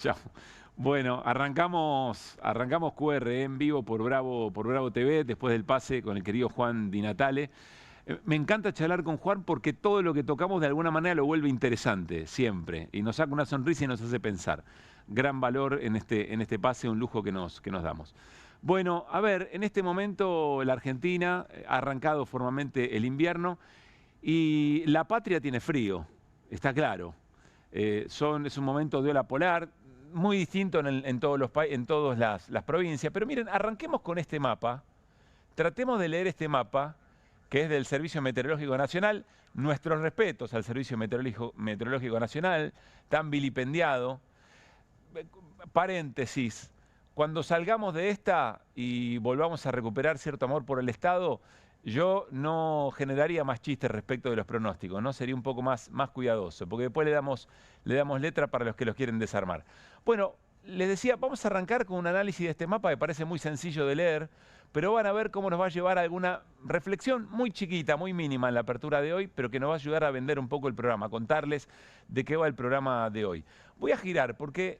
Chao. Bueno, arrancamos QR en vivo por Bravo TV, después del pase con el querido Juan Di Natale. Me encanta charlar con Juan porque todo lo que tocamos de alguna manera lo vuelve interesante, siempre. Y nos saca una sonrisa y nos hace pensar. Gran valor en este pase, un lujo que nos damos. Bueno, a ver, en este momento la Argentina ha arrancado formalmente el invierno y la patria tiene frío, está claro. Es un momento de ola polar, muy distinto en todas las provincias. Pero miren, arranquemos con este mapa. Tratemos de leer este mapa, que es del Servicio Meteorológico Nacional. Nuestros respetos al Servicio Meteorológico Nacional, tan vilipendiado. Paréntesis, cuando salgamos de esta y volvamos a recuperar cierto amor por el Estado, yo no generaría más chistes respecto de los pronósticos, ¿no? Sería un poco más cuidadoso, porque después le damos letra para los que los quieren desarmar. Bueno, les decía, vamos a arrancar con un análisis de este mapa que parece muy sencillo de leer, pero van a ver cómo nos va a llevar a alguna reflexión muy chiquita, muy mínima en la apertura de hoy, pero que nos va a ayudar a vender un poco el programa, a contarles de qué va el programa de hoy. Voy a girar porque,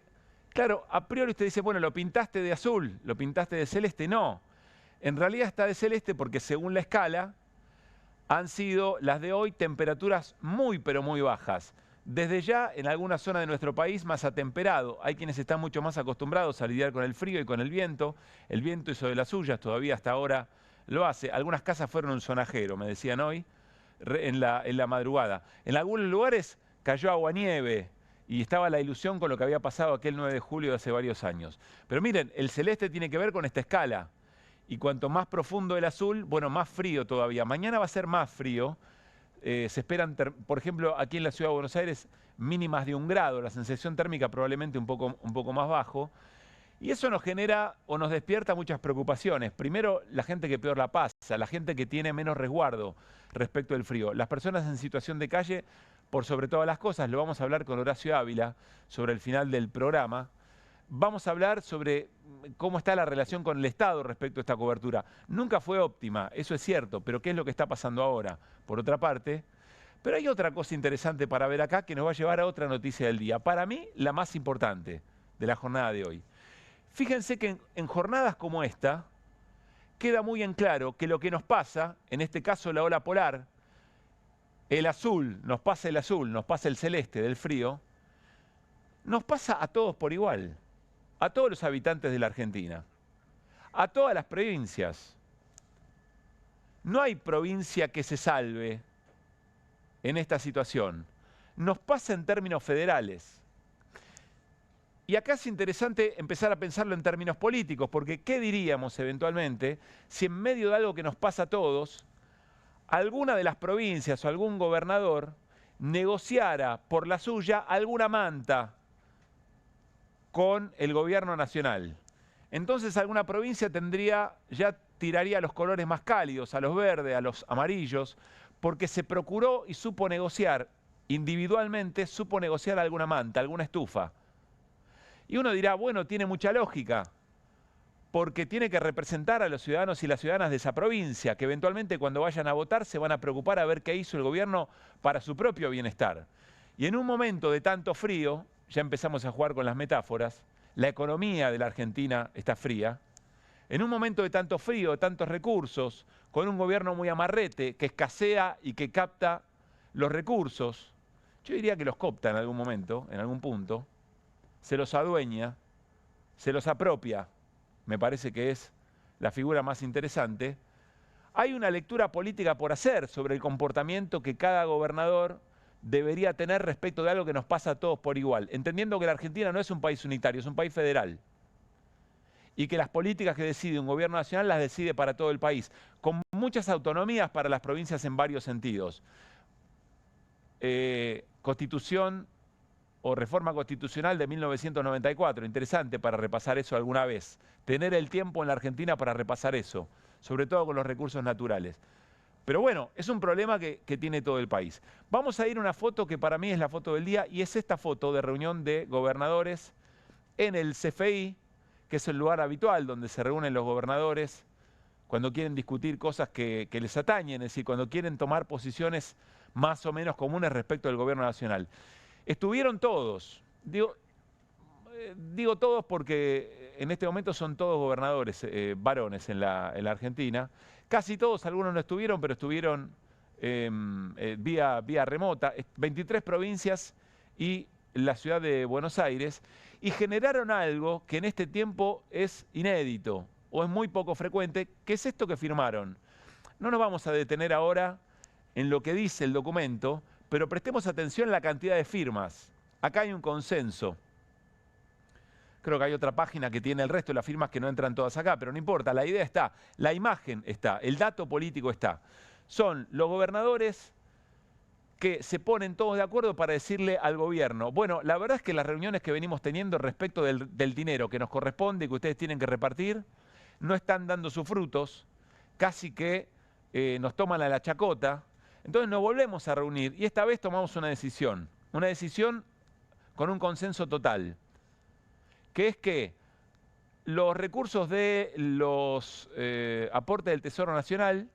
claro, a priori usted dice, bueno, lo pintaste de azul, lo pintaste de celeste. No, en realidad está de celeste porque según la escala han sido las de hoy temperaturas muy pero muy bajas. Desde ya en alguna zona de nuestro país más atemperado. Hay quienes están mucho más acostumbrados a lidiar con el frío y con el viento. El viento hizo de las suyas, todavía hasta ahora lo hace. Algunas casas fueron un sonajero, me decían hoy, en la madrugada. En algunos lugares cayó aguanieve y estaba la ilusión con lo que había pasado aquel 9 de julio de hace varios años. Pero miren, el celeste tiene que ver con esta escala. Y cuanto más profundo el azul, bueno, más frío todavía. Mañana va a ser más frío. Se esperan, por ejemplo, aquí en la Ciudad de Buenos Aires, mínimas de 1 grado. La sensación térmica probablemente un poco más bajo. Y eso nos genera o nos despierta muchas preocupaciones. Primero, la gente que peor la pasa, la gente que tiene menos resguardo respecto del frío. Las personas en situación de calle, por sobre todas las cosas, lo vamos a hablar con Horacio Ávila sobre el final del programa. Vamos a hablar sobre cómo está la relación con el Estado respecto a esta cobertura. Nunca fue óptima, eso es cierto, pero ¿qué es lo que está pasando ahora? Por otra parte, pero hay otra cosa interesante para ver acá que nos va a llevar a otra noticia del día. Para mí, la más importante de la jornada de hoy. Fíjense que en jornadas como esta, queda muy en claro que lo que nos pasa, en este caso la ola polar, el azul, nos pasa el celeste del frío, nos pasa a todos por igual. A todos los habitantes de la Argentina, a todas las provincias. No hay provincia que se salve en esta situación. Nos pasa en términos federales. Y acá es interesante empezar a pensarlo en términos políticos, porque ¿qué diríamos eventualmente si en medio de algo que nos pasa a todos, alguna de las provincias o algún gobernador negociara por la suya alguna manta con el gobierno nacional? Entonces alguna provincia ya tiraría a los colores más cálidos, a los verdes, a los amarillos, porque se procuró y supo negociar, individualmente supo negociar alguna manta, alguna estufa. Y uno dirá, bueno, tiene mucha lógica, porque tiene que representar a los ciudadanos y las ciudadanas de esa provincia, que eventualmente cuando vayan a votar se van a preocupar a ver qué hizo el gobierno para su propio bienestar. Y en un momento de tanto frío, ya empezamos a jugar con las metáforas, la economía de la Argentina está fría. En un momento de tanto frío, de tantos recursos, con un gobierno muy amarrete, que escasea y que capta los recursos, yo diría que los copta en algún momento, en algún punto, se los adueña, se los apropia, me parece que es la figura más interesante. Hay una lectura política por hacer sobre el comportamiento que cada gobernador debería tener respecto de algo que nos pasa a todos por igual, entendiendo que la Argentina no es un país unitario, es un país federal. Y que las políticas que decide un gobierno nacional las decide para todo el país, con muchas autonomías para las provincias en varios sentidos. Constitución o reforma constitucional de 1994, interesante para repasar eso alguna vez. Tener el tiempo en la Argentina para repasar eso, sobre todo con los recursos naturales. Pero bueno, es un problema que tiene todo el país. Vamos a ir a una foto que para mí es la foto del día, y es esta foto de reunión de gobernadores en el CFI, que es el lugar habitual donde se reúnen los gobernadores cuando quieren discutir cosas que les atañen, es decir, cuando quieren tomar posiciones más o menos comunes respecto del gobierno nacional. Estuvieron todos. Digo, digo todos porque en este momento son todos gobernadores varones en la Argentina. Casi todos, algunos no estuvieron, pero estuvieron vía remota. 23 provincias y la ciudad de Buenos Aires. Y generaron algo que en este tiempo es inédito o es muy poco frecuente, que es esto que firmaron. No nos vamos a detener ahora en lo que dice el documento, pero prestemos atención a la cantidad de firmas. Acá hay un consenso. Creo que hay otra página que tiene el resto de las firmas que no entran todas acá, pero no importa, la idea está, la imagen está, el dato político está. Son los gobernadores que se ponen todos de acuerdo para decirle al gobierno, bueno, la verdad es que las reuniones que venimos teniendo respecto del dinero que nos corresponde y que ustedes tienen que repartir, no están dando sus frutos, casi que nos toman a la chacota, entonces nos volvemos a reunir y esta vez tomamos una decisión con un consenso total, que es que los recursos de los aportes del Tesoro Nacional,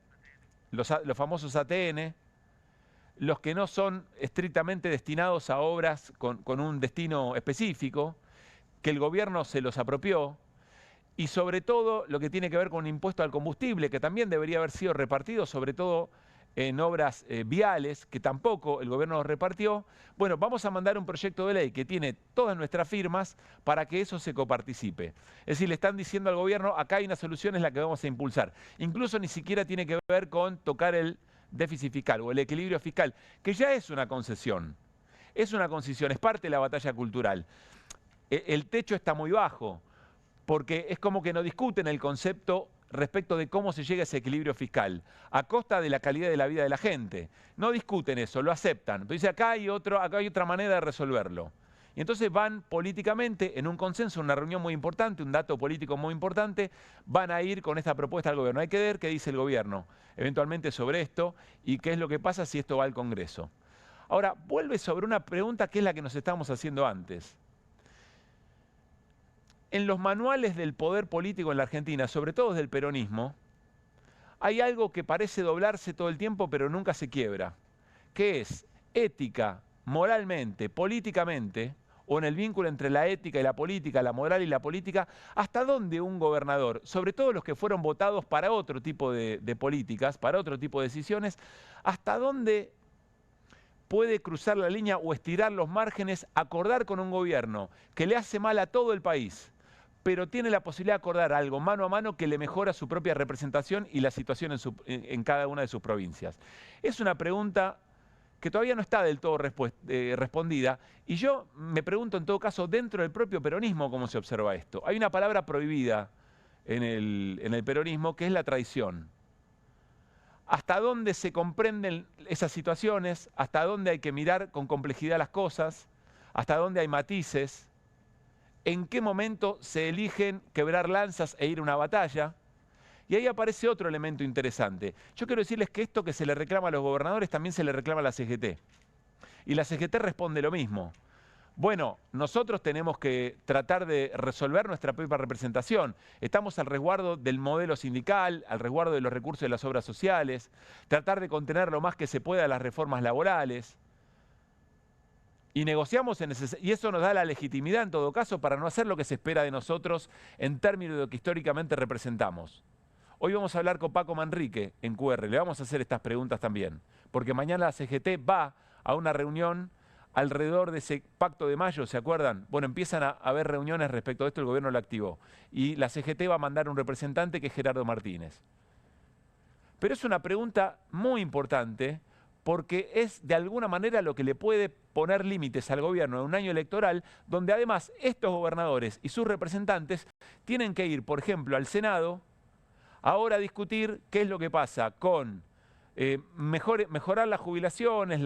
los famosos ATN, los que no son estrictamente destinados a obras con un destino específico, que el gobierno se los apropió, y sobre todo lo que tiene que ver con un impuesto al combustible, que también debería haber sido repartido, sobre todo en obras viales, que tampoco el gobierno los repartió. Bueno, vamos a mandar un proyecto de ley que tiene todas nuestras firmas para que eso se coparticipe. Es decir, le están diciendo al gobierno, acá hay una solución, es la que vamos a impulsar. Incluso ni siquiera tiene que ver con tocar el déficit fiscal o el equilibrio fiscal, que ya es una concesión. Es una concesión, es parte de la batalla cultural. El techo está muy bajo, porque es como que no discuten el concepto respecto de cómo se llega a ese equilibrio fiscal, a costa de la calidad de la vida de la gente. No discuten eso, lo aceptan. Pero dice, acá hay otra manera de resolverlo. Y entonces van políticamente en un consenso, una reunión muy importante, un dato político muy importante, van a ir con esta propuesta al gobierno. Hay que ver qué dice el gobierno eventualmente sobre esto y qué es lo que pasa si esto va al Congreso. Ahora, vuelve sobre una pregunta que es la que nos estábamos haciendo antes. En los manuales del poder político en la Argentina, sobre todo del peronismo, hay algo que parece doblarse todo el tiempo pero nunca se quiebra, que es ética, moralmente, políticamente, o en el vínculo entre la ética y la política, la moral y la política, hasta dónde un gobernador, sobre todo los que fueron votados para otro tipo de políticas, para otro tipo de decisiones, hasta dónde puede cruzar la línea o estirar los márgenes, acordar con un gobierno que le hace mal a todo el país, pero tiene la posibilidad de acordar algo mano a mano que le mejora su propia representación y la situación en cada una de sus provincias. Es una pregunta que todavía no está del todo respondida, y yo me pregunto en todo caso, dentro del propio peronismo, cómo se observa esto. Hay una palabra prohibida en el peronismo, que es la traición. ¿Hasta dónde se comprenden esas situaciones? ¿Hasta dónde hay que mirar con complejidad las cosas? ¿Hasta dónde hay matices? ¿En qué momento se eligen quebrar lanzas e ir a una batalla? Y ahí aparece otro elemento interesante. Yo quiero decirles que esto que se le reclama a los gobernadores también se le reclama a la CGT. Y la CGT responde lo mismo. Bueno, nosotros tenemos que tratar de resolver nuestra propia representación. Estamos al resguardo del modelo sindical, al resguardo de los recursos de las obras sociales, tratar de contener lo más que se pueda las reformas laborales. Y negociamos y eso nos da la legitimidad en todo caso para no hacer lo que se espera de nosotros en términos de lo que históricamente representamos. Hoy vamos a hablar con Paco Manrique en QR, le vamos a hacer estas preguntas también, porque mañana la CGT va a una reunión alrededor de ese pacto de mayo, ¿se acuerdan? Bueno, empiezan a haber reuniones respecto a esto, el gobierno lo activó. Y la CGT va a mandar un representante que es Gerardo Martínez. Pero es una pregunta muy importante porque es de alguna manera lo que le puede poner límites al gobierno en un año electoral, donde además estos gobernadores y sus representantes tienen que ir, por ejemplo, al Senado, ahora a discutir qué es lo que pasa con mejorar las jubilaciones,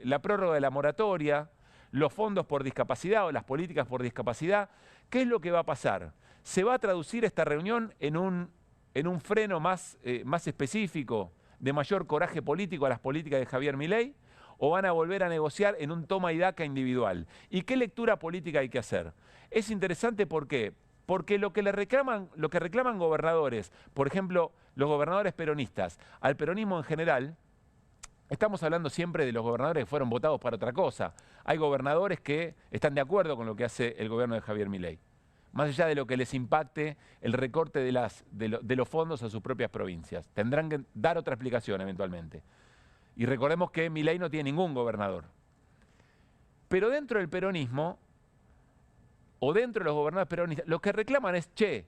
la prórroga de la moratoria, los fondos por discapacidad o las políticas por discapacidad. ¿Qué es lo que va a pasar? ¿Se va a traducir esta reunión en un freno más específico, de mayor coraje político a las políticas de Javier Milei? ¿O van a volver a negociar en un toma y daca individual? ¿Y qué lectura política hay que hacer? Es interesante, ¿por qué? Porque lo que reclaman gobernadores, por ejemplo, los gobernadores peronistas, al peronismo en general, Estamos hablando siempre de los gobernadores que fueron votados para otra cosa. Hay gobernadores que están de acuerdo con lo que hace el gobierno de Javier Milei, más allá de lo que les impacte el recorte de los fondos a sus propias provincias. Tendrán que dar otra explicación eventualmente. Y recordemos que Milei no tiene ningún gobernador. Pero dentro del peronismo, o dentro de los gobernadores peronistas, lo que reclaman es, che,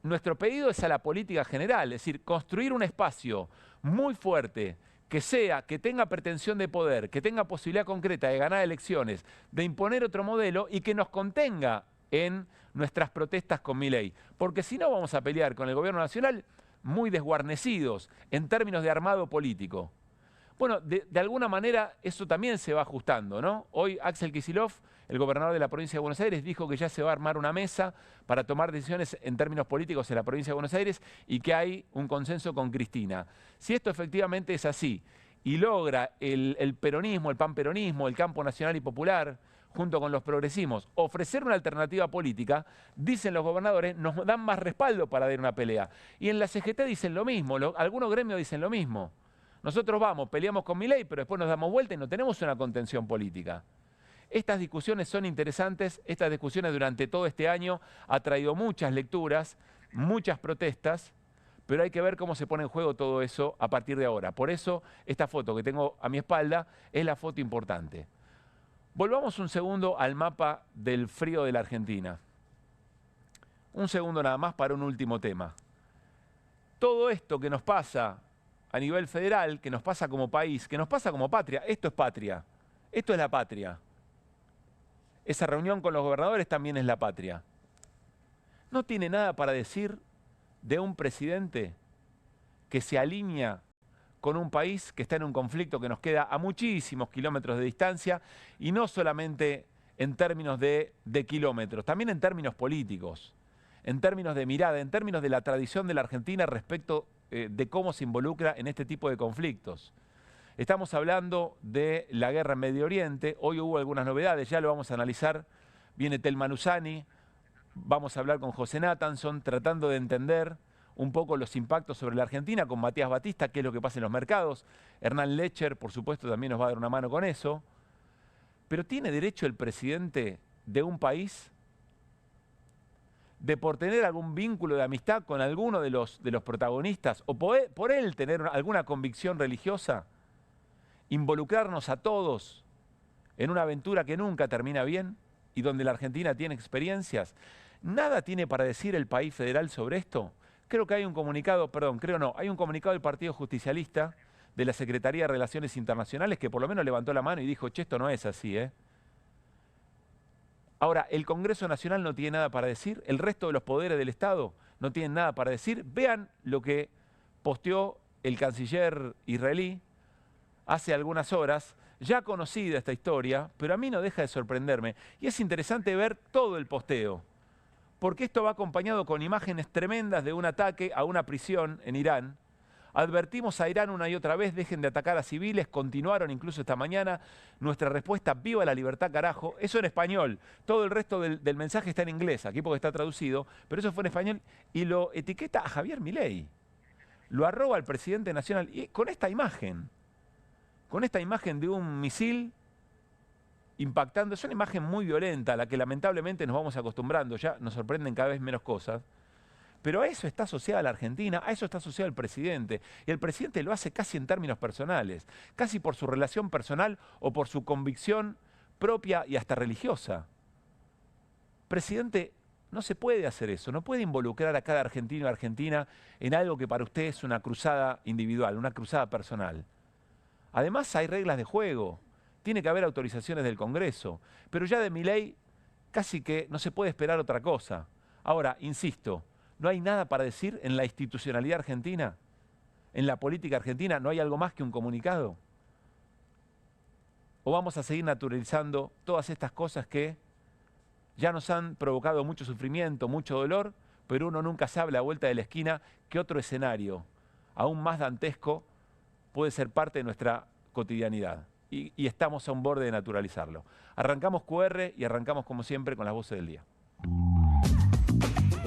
nuestro pedido es a la política general, es decir, construir un espacio muy fuerte, que tenga pretensión de poder, que tenga posibilidad concreta de ganar elecciones, de imponer otro modelo y que nos contenga en nuestras protestas con Milei. Porque si no vamos a pelear con el gobierno nacional muy desguarnecidos en términos de armado político. Bueno, de alguna manera eso también se va ajustando, ¿no? Hoy Axel Kicillof, el gobernador de la provincia de Buenos Aires, dijo que ya se va a armar una mesa para tomar decisiones en términos políticos en la provincia de Buenos Aires y que hay un consenso con Cristina. Si esto efectivamente es así y logra el peronismo, el panperonismo, el campo nacional y popular, junto con los progresismos, ofrecer una alternativa política, dicen los gobernadores, nos dan más respaldo para dar una pelea. Y en la CGT dicen lo mismo, algunos gremios dicen lo mismo. Nosotros vamos, peleamos con Milei, pero después nos damos vuelta y no tenemos una contención política. Estas discusiones son interesantes, estas discusiones durante todo este año ha traído muchas lecturas, muchas protestas, pero hay que ver cómo se pone en juego todo eso a partir de ahora. Por eso, esta foto que tengo a mi espalda es la foto importante. Volvamos un segundo al mapa del frío de la Argentina. Un segundo nada más para un último tema. Todo esto que nos pasa a nivel federal, que nos pasa como país, que nos pasa como patria, esto es patria, esto es la patria. Esa reunión con los gobernadores también es la patria. No tiene nada para decir de un presidente que se alinea con un país que está en un conflicto que nos queda a muchísimos kilómetros de distancia, y no solamente en términos de kilómetros, también en términos políticos, en términos de mirada, en términos de la tradición de la Argentina respecto de cómo se involucra en este tipo de conflictos. Estamos hablando de la guerra en Medio Oriente, hoy hubo algunas novedades, ya lo vamos a analizar, viene Telman Usani, vamos a hablar con José Nathanson, tratando de entender un poco los impactos sobre la Argentina, con Matías Batista, qué es lo que pasa en los mercados. Hernán Lecher, por supuesto, también nos va a dar una mano con eso. Pero ¿tiene derecho el presidente de un país de, por tener algún vínculo de amistad con alguno de los protagonistas, o por él tener alguna convicción religiosa, involucrarnos a todos en una aventura que nunca termina bien y donde la Argentina tiene experiencias? ¿Nada tiene para decir el país federal sobre esto? Creo que hay un comunicado, hay un comunicado del Partido Justicialista, de la Secretaría de Relaciones Internacionales, que por lo menos levantó la mano y dijo, che, esto no es así, ¿eh? Ahora, el Congreso Nacional no tiene nada para decir, el resto de los poderes del Estado no tienen nada para decir. Vean lo que posteó el canciller israelí hace algunas horas, ya conocida esta historia, pero a mí no deja de sorprenderme. Y es interesante ver todo el posteo, porque esto va acompañado con imágenes tremendas de un ataque a una prisión en Irán. Advertimos a Irán una y otra vez, dejen de atacar a civiles, continuaron incluso esta mañana. Nuestra respuesta, viva la libertad, carajo. Eso en español, todo el resto del mensaje está en inglés, aquí porque está traducido, pero eso fue en español, y lo etiqueta a Javier Milei. Lo arroba al presidente nacional, y con esta imagen de un misil impactando. Es una imagen muy violenta, a la que lamentablemente nos vamos acostumbrando, ya nos sorprenden cada vez menos cosas. Pero a eso está asociada la Argentina, a eso está asociado el presidente. Y el presidente lo hace casi en términos personales, casi por su relación personal o por su convicción propia y hasta religiosa. Presidente, no se puede hacer eso, no puede involucrar a cada argentino o argentina en algo que para usted es una cruzada individual, una cruzada personal. Además hay reglas de juego, tiene que haber autorizaciones del Congreso, pero ya de Milei casi que no se puede esperar otra cosa. Ahora, insisto, ¿no hay nada para decir en la institucionalidad argentina? ¿En la política argentina no hay algo más que un comunicado? ¿O vamos a seguir naturalizando todas estas cosas que ya nos han provocado mucho sufrimiento, mucho dolor, pero uno nunca sabe a la vuelta de la esquina que otro escenario, aún más dantesco, puede ser parte de nuestra cotidianidad? Y estamos a un borde de naturalizarlo. Arrancamos QR y arrancamos como siempre con las voces del día.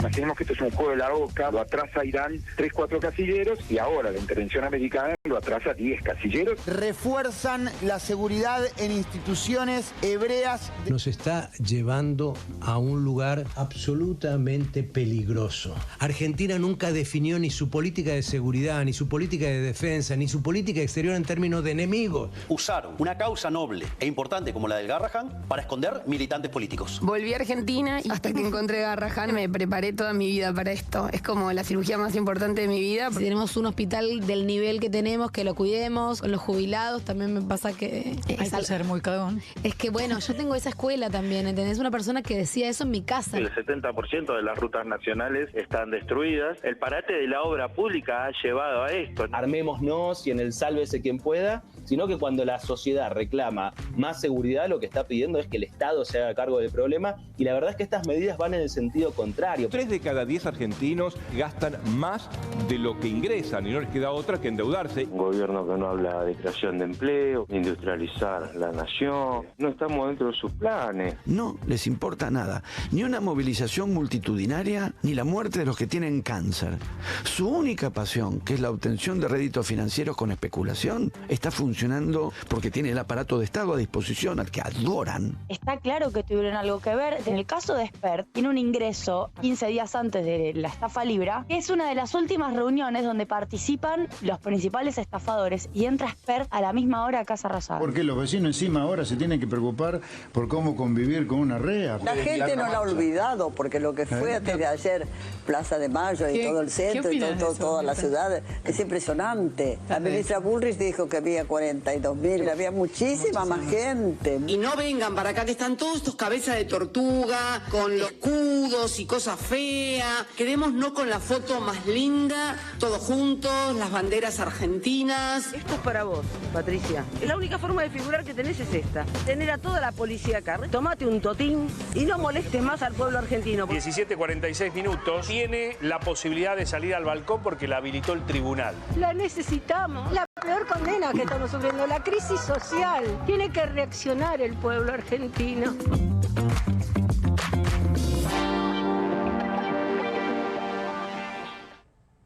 Imaginemos que esto es un juego de la OCA, lo atrasa Irán 3-4 casilleros y ahora la intervención americana lo atrasa 10 casilleros. Refuerzan la seguridad en instituciones hebreas. Nos está llevando a un lugar absolutamente peligroso. Argentina nunca definió ni su política de seguridad, ni su política de defensa, ni su política exterior en términos de enemigos. Usaron una causa noble e importante como la del Garrahan para esconder militantes políticos. Volví a Argentina y hasta que encontré Garrahan me preparé toda mi vida para esto. Es como la cirugía más importante de mi vida. Si tenemos un hospital del nivel que tenemos, que lo cuidemos, con los jubilados también me pasa que... Hay que ser muy cagón. Es que bueno, yo tengo esa escuela también, ¿entendés? Una persona que decía eso en mi casa. El 70% de las rutas nacionales están destruidas. El parate de la obra pública ha llevado a esto. Armémonos y en el sálvese quien pueda, sino que cuando la sociedad reclama más seguridad, lo que está pidiendo es que el Estado se haga cargo del problema, y la verdad es que estas medidas van en el sentido contrario. 3 de cada 10 argentinos gastan más de lo que ingresan y no les queda otra que endeudarse. Un gobierno que no habla de creación de empleo, industrializar la nación, no estamos dentro de sus planes. No les importa nada, ni una movilización multitudinaria, ni la muerte de los que tienen cáncer. Su única pasión, que es la obtención de réditos financieros con especulación, está funcionando porque tiene el aparato de Estado a disposición al que adoran. Está claro que tuvieron algo que ver. En el caso de Spert, tiene un ingreso 15 días antes de la estafa Libra, que es una de las últimas reuniones donde participan los principales estafadores, y entra Spert a la misma hora a Casa Rosada. Porque los vecinos encima ahora se tienen que preocupar por cómo convivir con una rea. La gente no lo ha olvidado, porque lo que fue antes de ayer, Plaza de Mayo y todo el centro y toda la ciudad, es impresionante. La ministra Bullrich dijo que había 42.000, había muchísima más gente. Y no vengan para acá, que están todos estos cabezas de tortuga, con los escudos y cosas feas. Quedémonos con la foto más linda, todos juntos, las banderas argentinas. Esto es para vos, Patricia. La única forma de figurar que tenés es esta: tener a toda la policía acá. Tomate un totín y no molestes más al pueblo argentino. 17:46 minutos. Tiene la posibilidad de salir al balcón porque la habilitó el tribunal. La necesitamos. La peor condena que estamos sufriendo, la crisis social. Tiene que reaccionar el pueblo argentino.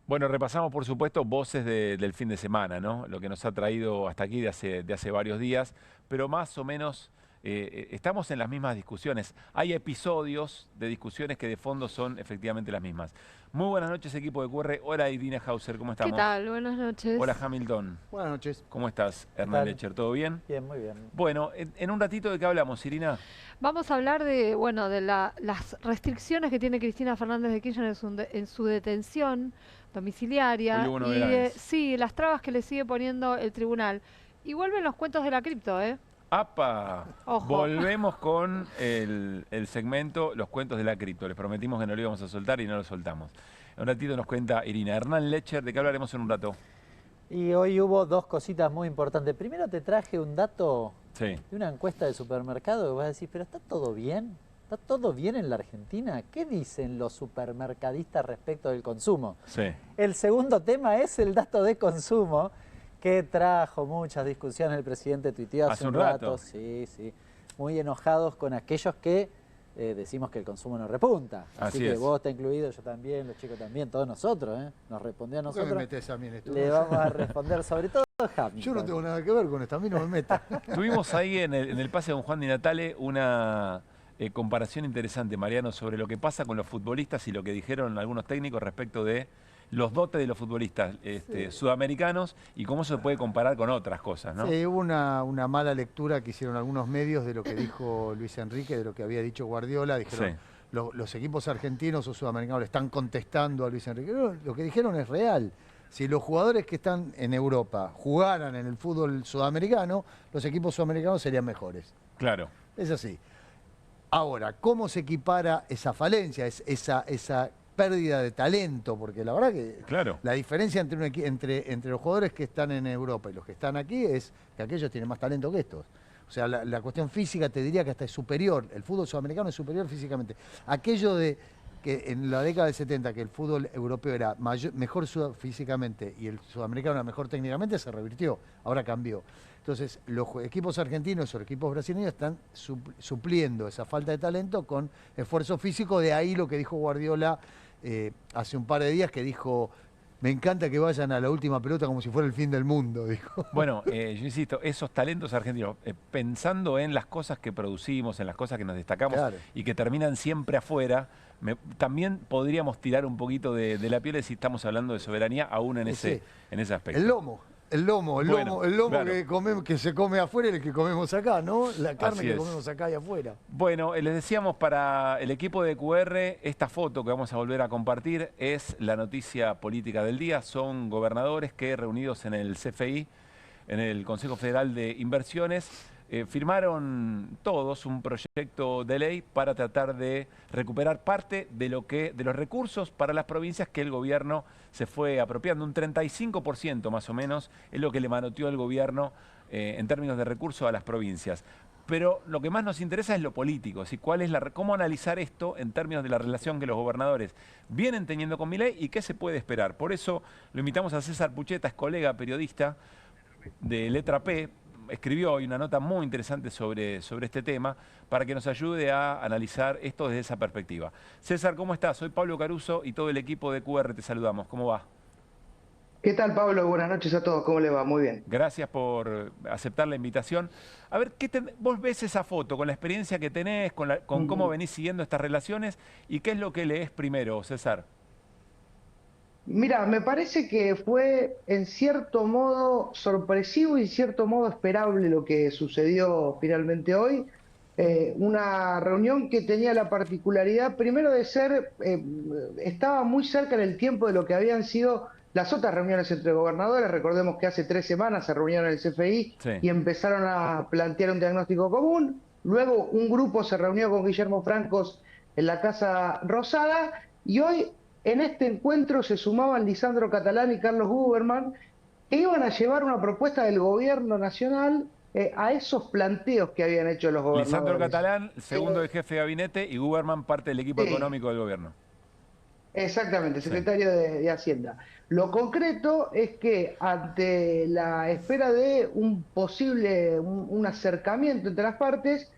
Bueno, repasamos por supuesto voces del fin de semana, ¿no? Lo que nos ha traído hasta aquí de hace varios días, pero más o menos estamos en las mismas discusiones. Hay episodios de discusiones que de fondo son efectivamente las mismas. Muy buenas noches, equipo de QR. Hola, Irina Hauser, ¿cómo estamos? ¿Qué tal? Buenas noches. Hola, Hamilton. Buenas noches. ¿Cómo estás, Hernán Lecher? ¿Todo bien? Bien, muy bien. Bueno, en un ratito, ¿de qué hablamos, Irina? Vamos a hablar de, bueno, de las restricciones que tiene Cristina Fernández de Kirchner en su detención domiciliaria y sí, las trabas que le sigue poniendo el tribunal. Y vuelven los cuentos de la cripto, ¿eh? ¡Apa! Ojo. Volvemos con el segmento Los cuentos de la cripto. Les prometimos que no lo íbamos a soltar y no lo soltamos. En un ratito nos cuenta Irina. Hernán Lecher, ¿de qué hablaremos en un rato? Y hoy hubo dos cositas muy importantes. Primero te traje un dato de una encuesta de supermercado que vas a decir, pero ¿está todo bien? ¿Está todo bien en la Argentina? ¿Qué dicen los supermercadistas respecto del consumo? Sí. El segundo tema es el dato de consumo, que trajo muchas discusiones. El presidente tuiteó hace un rato. Sí, muy enojados con aquellos que decimos que el consumo no repunta. Así que vos está incluido, yo también, los chicos también, todos nosotros, nos respondió a nosotros. ¿Por qué me metés a mí en esto? Le vamos a responder sobre todo a Hamilton. Yo no tengo nada que ver con esto, a mí no me metas. Tuvimos ahí en el pase de Don Juan Di Natale una comparación interesante, Mariano, sobre lo que pasa con los futbolistas y lo que dijeron algunos técnicos respecto de los dotes de los futbolistas sudamericanos y cómo se puede comparar con otras cosas, ¿no? Sí, hubo una mala lectura que hicieron algunos medios de lo que dijo Luis Enrique, de lo que había dicho Guardiola. Dijeron, los equipos argentinos o sudamericanos le están contestando a Luis Enrique. No, lo que dijeron es real. Si los jugadores que están en Europa jugaran en el fútbol sudamericano, los equipos sudamericanos serían mejores. Claro. Es así. Ahora, ¿cómo se equipara esa falencia, esa pérdida de talento? Porque la verdad que la diferencia entre los jugadores que están en Europa y los que están aquí es que aquellos tienen más talento que estos. O sea, la cuestión física te diría que hasta es superior. El fútbol sudamericano es superior físicamente. Aquello de que en la década del 70 que el fútbol europeo era mejor físicamente y el sudamericano era mejor técnicamente, se revirtió. Ahora cambió. Entonces, los equipos argentinos o los equipos brasileños están supliendo esa falta de talento con esfuerzo físico. De ahí lo que dijo Guardiola hace un par de días que dijo: me encanta que vayan a la última pelota como si fuera el fin del mundo, dijo. Bueno, yo insisto, esos talentos argentinos, pensando en las cosas que producimos, en las cosas que nos destacamos y que terminan siempre afuera, también podríamos tirar un poquito de la piel si estamos hablando de soberanía, aún en ese aspecto. El lomo que se come afuera y el que comemos acá, ¿no? La carne que comemos acá y afuera. Bueno, les decíamos para el equipo de QR, esta foto que vamos a volver a compartir es la noticia política del día. Son gobernadores que, reunidos en el CFI, en el Consejo Federal de Inversiones, firmaron todos un proyecto de ley para tratar de recuperar parte de los recursos para las provincias que el gobierno se fue apropiando. Un 35% más o menos es lo que le manoteó el gobierno en términos de recursos a las provincias. Pero lo que más nos interesa es lo político, ¿sí? Cómo analizar esto en términos de la relación que los gobernadores vienen teniendo con Milei y qué se puede esperar. Por eso lo invitamos a César Pucheta, es colega periodista de Letra P. Escribió hoy una nota muy interesante sobre este tema para que nos ayude a analizar esto desde esa perspectiva. César, ¿cómo estás? Soy Pablo Caruso y todo el equipo de QR te saludamos. ¿Cómo va? ¿Qué tal, Pablo? Buenas noches a todos. ¿Cómo le va? Muy bien. Gracias por aceptar la invitación. A ver, vos ves esa foto con la experiencia que tenés, con cómo venís siguiendo estas relaciones y qué es lo que lees primero, César. Mira, me parece que fue en cierto modo sorpresivo y en cierto modo esperable lo que sucedió finalmente hoy. Una reunión que tenía la particularidad, primero de ser, estaba muy cerca en el tiempo de lo que habían sido las otras reuniones entre gobernadores. Recordemos que hace 3 semanas se reunieron en el CFI y empezaron a plantear un diagnóstico común. Luego un grupo se reunió con Guillermo Francos en la Casa Rosada y hoy en este encuentro se sumaban Lisandro Catalán y Carlos Huberman, que iban a llevar una propuesta del gobierno nacional a esos planteos que habían hecho los gobernadores. Lisandro Catalán, segundo del jefe de gabinete, y Huberman, parte del equipo económico del gobierno. Exactamente, secretario de Hacienda. Lo concreto es que ante la espera de un posible un acercamiento entre las partes,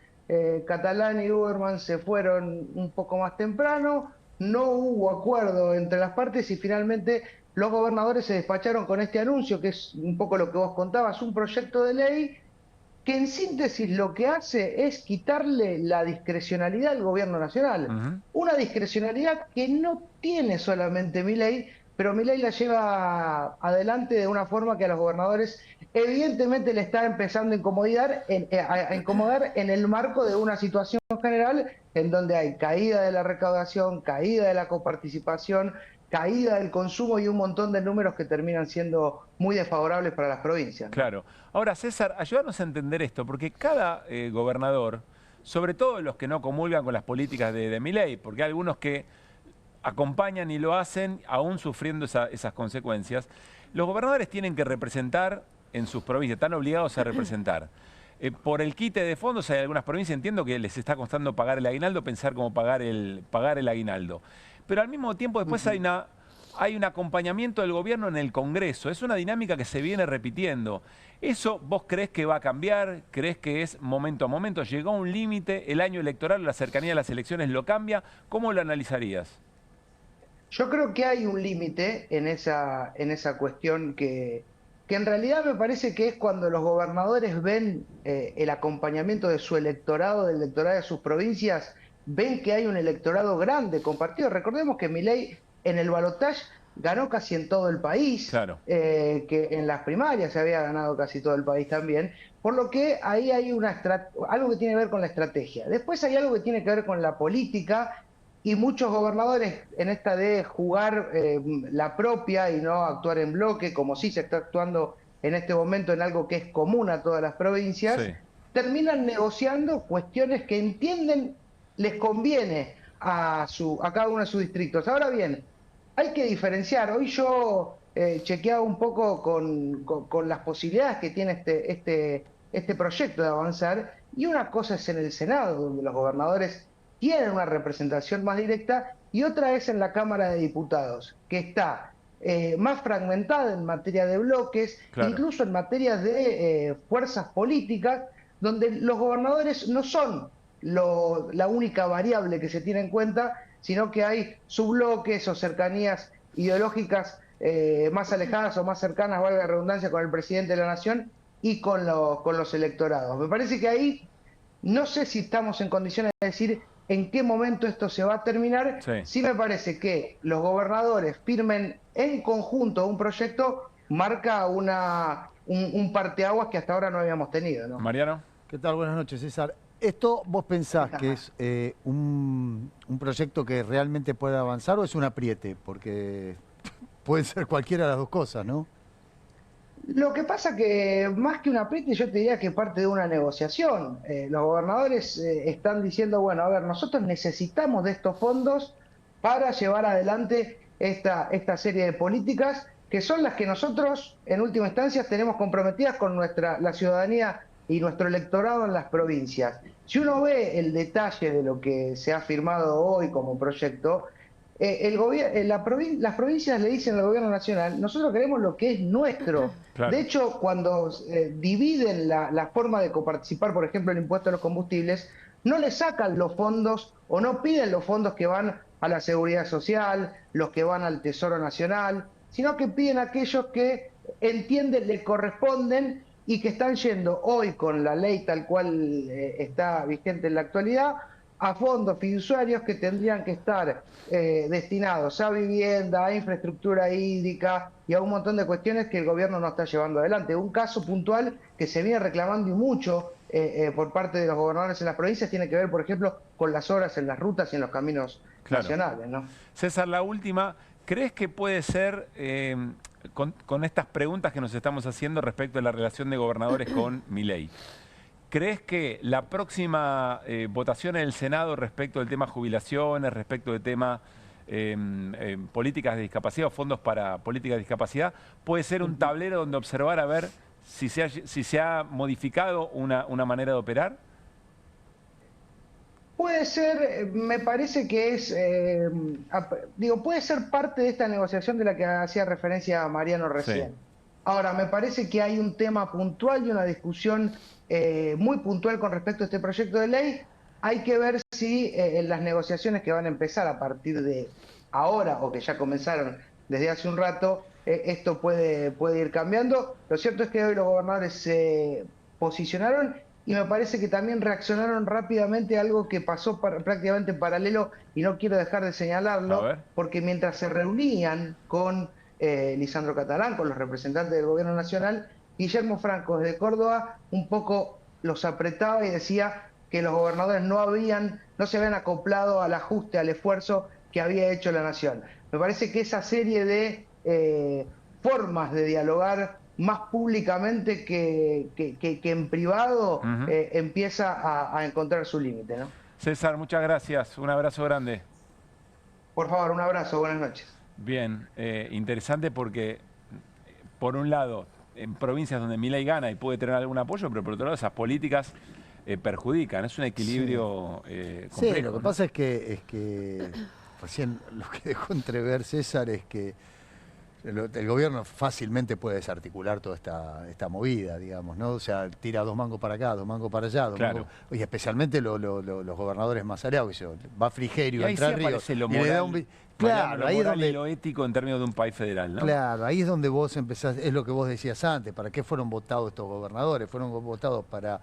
Catalán y Huberman se fueron un poco más temprano. No hubo acuerdo entre las partes y finalmente los gobernadores se despacharon con este anuncio, que es un poco lo que vos contabas, un proyecto de ley que en síntesis lo que hace es quitarle la discrecionalidad al gobierno nacional. Una discrecionalidad que no tiene solamente Milei, pero Milei la lleva adelante de una forma que a los gobernadores evidentemente le está empezando a incomodar en el marco de una situación general en donde hay caída de la recaudación, caída de la coparticipación, caída del consumo y un montón de números que terminan siendo muy desfavorables para las provincias. Claro. Ahora, César, ayúdanos a entender esto, porque cada gobernador, sobre todo los que no comulgan con las políticas de Milei, porque hay algunos que acompañan y lo hacen aún sufriendo esas consecuencias, los gobernadores tienen que representar en sus provincias, están obligados a representar. Por el quite de fondos hay algunas provincias, entiendo que les está costando pagar el aguinaldo, pensar cómo pagar el aguinaldo. Pero al mismo tiempo después hay un acompañamiento del gobierno en el Congreso. Es una dinámica que se viene repitiendo. ¿Eso vos crees que va a cambiar? ¿Crees que es momento a momento? ¿Llegó a un límite? ¿El año electoral, la cercanía de las elecciones lo cambia? ¿Cómo lo analizarías? Yo creo que hay un límite en esa cuestión que en realidad me parece que es cuando los gobernadores ven el acompañamiento de su electorado, del electorado de sus provincias, ven que hay un electorado grande compartido. Recordemos que Milei en el balotaje ganó casi en todo el país, que en las primarias se había ganado casi todo el país también, por lo que ahí hay algo que tiene que ver con la estrategia. Después hay algo que tiene que ver con la política, y muchos gobernadores en esta de jugar la propia y no actuar en bloque, como sí se está actuando en este momento en algo que es común a todas las provincias, terminan negociando cuestiones que entienden les conviene a cada uno de sus distritos. Ahora bien, hay que diferenciar. Hoy yo chequeaba un poco con las posibilidades que tiene este proyecto de avanzar, y una cosa es en el Senado, donde los gobernadores tienen una representación más directa, y otra es en la Cámara de Diputados, que está más fragmentada en materia de bloques, incluso en materia de fuerzas políticas, donde los gobernadores no son la única variable que se tiene en cuenta, sino que hay subbloques o cercanías ideológicas más alejadas o más cercanas, valga la redundancia, con el presidente de la Nación y con los electorados. Me parece que ahí no sé si estamos en condiciones de decir en qué momento esto se va a terminar. Sí me parece que los gobernadores firmen en conjunto un proyecto, marca un parteaguas que hasta ahora no habíamos tenido, ¿no? Mariano. ¿Qué tal? Buenas noches, César. ¿Esto vos pensás que es un proyecto que realmente puede avanzar o es un apriete? Porque pueden ser cualquiera de las dos cosas, ¿no? Lo que pasa que más que un apriete yo te diría que parte de una negociación. Los gobernadores están diciendo, bueno, a ver, nosotros necesitamos de estos fondos para llevar adelante esta serie de políticas que son las que nosotros en última instancia tenemos comprometidas con la ciudadanía y nuestro electorado en las provincias. Si uno ve el detalle de lo que se ha firmado hoy como proyecto, las provincias le dicen al gobierno nacional, nosotros queremos lo que es nuestro. Claro. De hecho, cuando dividen la forma de coparticipar, por ejemplo, el impuesto a los combustibles, no le sacan los fondos o no piden los fondos que van a la seguridad social, los que van al Tesoro Nacional, sino que piden aquellos que entienden, le corresponden y que están yendo hoy con la ley tal cual está vigente en la actualidad, a fondos fiduciarios que tendrían que estar destinados a vivienda, a infraestructura hídrica y a un montón de cuestiones que el gobierno no está llevando adelante. Un caso puntual que se viene reclamando y mucho por parte de los gobernadores en las provincias tiene que ver, por ejemplo, con las obras en las rutas y en los caminos nacionales, ¿no? César, la última, ¿crees que puede ser, con estas preguntas que nos estamos haciendo respecto a la relación de gobernadores con Milei, ¿crees que la próxima votación en el Senado respecto del tema jubilaciones, respecto del tema políticas de discapacidad o fondos para políticas de discapacidad, puede ser un tablero donde observar a ver si se ha modificado una manera de operar? Puede ser, me parece que es, puede ser parte de esta negociación de la que hacía referencia Mariano recién. Sí. Ahora, me parece que hay un tema puntual y una discusión muy puntual con respecto a este proyecto de ley. Hay que ver si en las negociaciones que van a empezar a partir de ahora o que ya comenzaron desde hace un rato, esto puede ir cambiando. Lo cierto es que hoy los gobernadores se posicionaron y me parece que también reaccionaron rápidamente a algo que pasó prácticamente en paralelo y no quiero dejar de señalarlo, porque mientras se reunían con Lisandro Catalán, con los representantes del gobierno nacional, Guillermo Franco desde Córdoba un poco los apretaba y decía que los gobernadores no se habían acoplado al ajuste, al esfuerzo que había hecho la nación. Me parece que esa serie de formas de dialogar más públicamente que en privado empieza a encontrar su límite, ¿no? César, muchas gracias. Un abrazo grande. Por favor, un abrazo. Buenas noches. Bien, interesante porque, por un lado, en provincias donde Milei gana y puede tener algún apoyo, pero por otro lado esas políticas perjudican. Es un equilibrio complejo. Sí, lo que pasa es que recién lo que dejó entrever César es que el gobierno fácilmente puede desarticular toda esta movida, digamos, ¿no? O sea, tira 2 mangos para acá, 2 mangos para allá, y especialmente los gobernadores más areados, va Frigerio, Entre Ríos, y le da un... Claro, ahí es donde lo ético en términos de un país federal, ¿no? Claro, ahí es donde vos empezás, es lo que vos decías antes, ¿para qué fueron votados estos gobernadores? Fueron votados para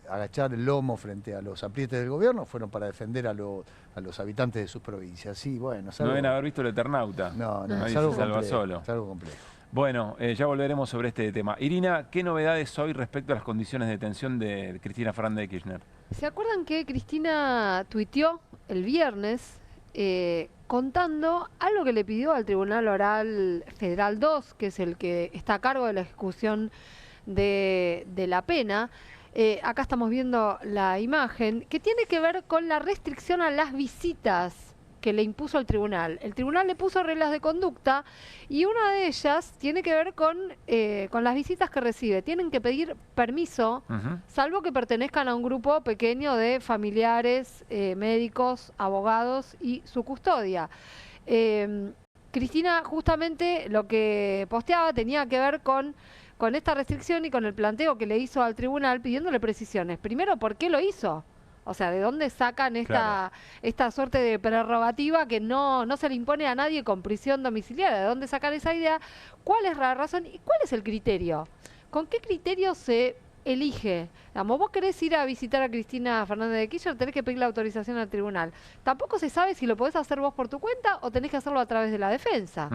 agachar el lomo frente a los aprietes del gobierno, fueron para defender a los habitantes de sus provincias. Sí, bueno, no deben haber visto el Eternauta. No, es algo complejo. Bueno, ya volveremos sobre este tema. Irina, ¿qué novedades hoy respecto a las condiciones de detención de Cristina Fernández de Kirchner? ¿Se acuerdan que Cristina tuiteó el viernes contando algo que le pidió al Tribunal Oral Federal 2, que es el que está a cargo de la ejecución de la pena? Acá estamos viendo la imagen, que tiene que ver con la restricción a las visitas que le impuso el tribunal. El tribunal le puso reglas de conducta y una de ellas tiene que ver con las visitas que recibe. Tienen que pedir permiso, salvo que pertenezcan a un grupo pequeño de familiares, médicos, abogados y su custodia. Cristina, justamente lo que posteaba tenía que ver con esta restricción y con el planteo que le hizo al tribunal pidiéndole precisiones. Primero, ¿por qué lo hizo? O sea, ¿de dónde sacan esta suerte de prerrogativa que no se le impone a nadie con prisión domiciliaria? ¿De dónde sacan esa idea? ¿Cuál es la razón y cuál es el criterio? ¿Con qué criterio se elige? Digamos, vos querés ir a visitar a Cristina Fernández de Kirchner, tenés que pedir la autorización al tribunal. Tampoco se sabe si lo podés hacer vos por tu cuenta o tenés que hacerlo a través de la defensa,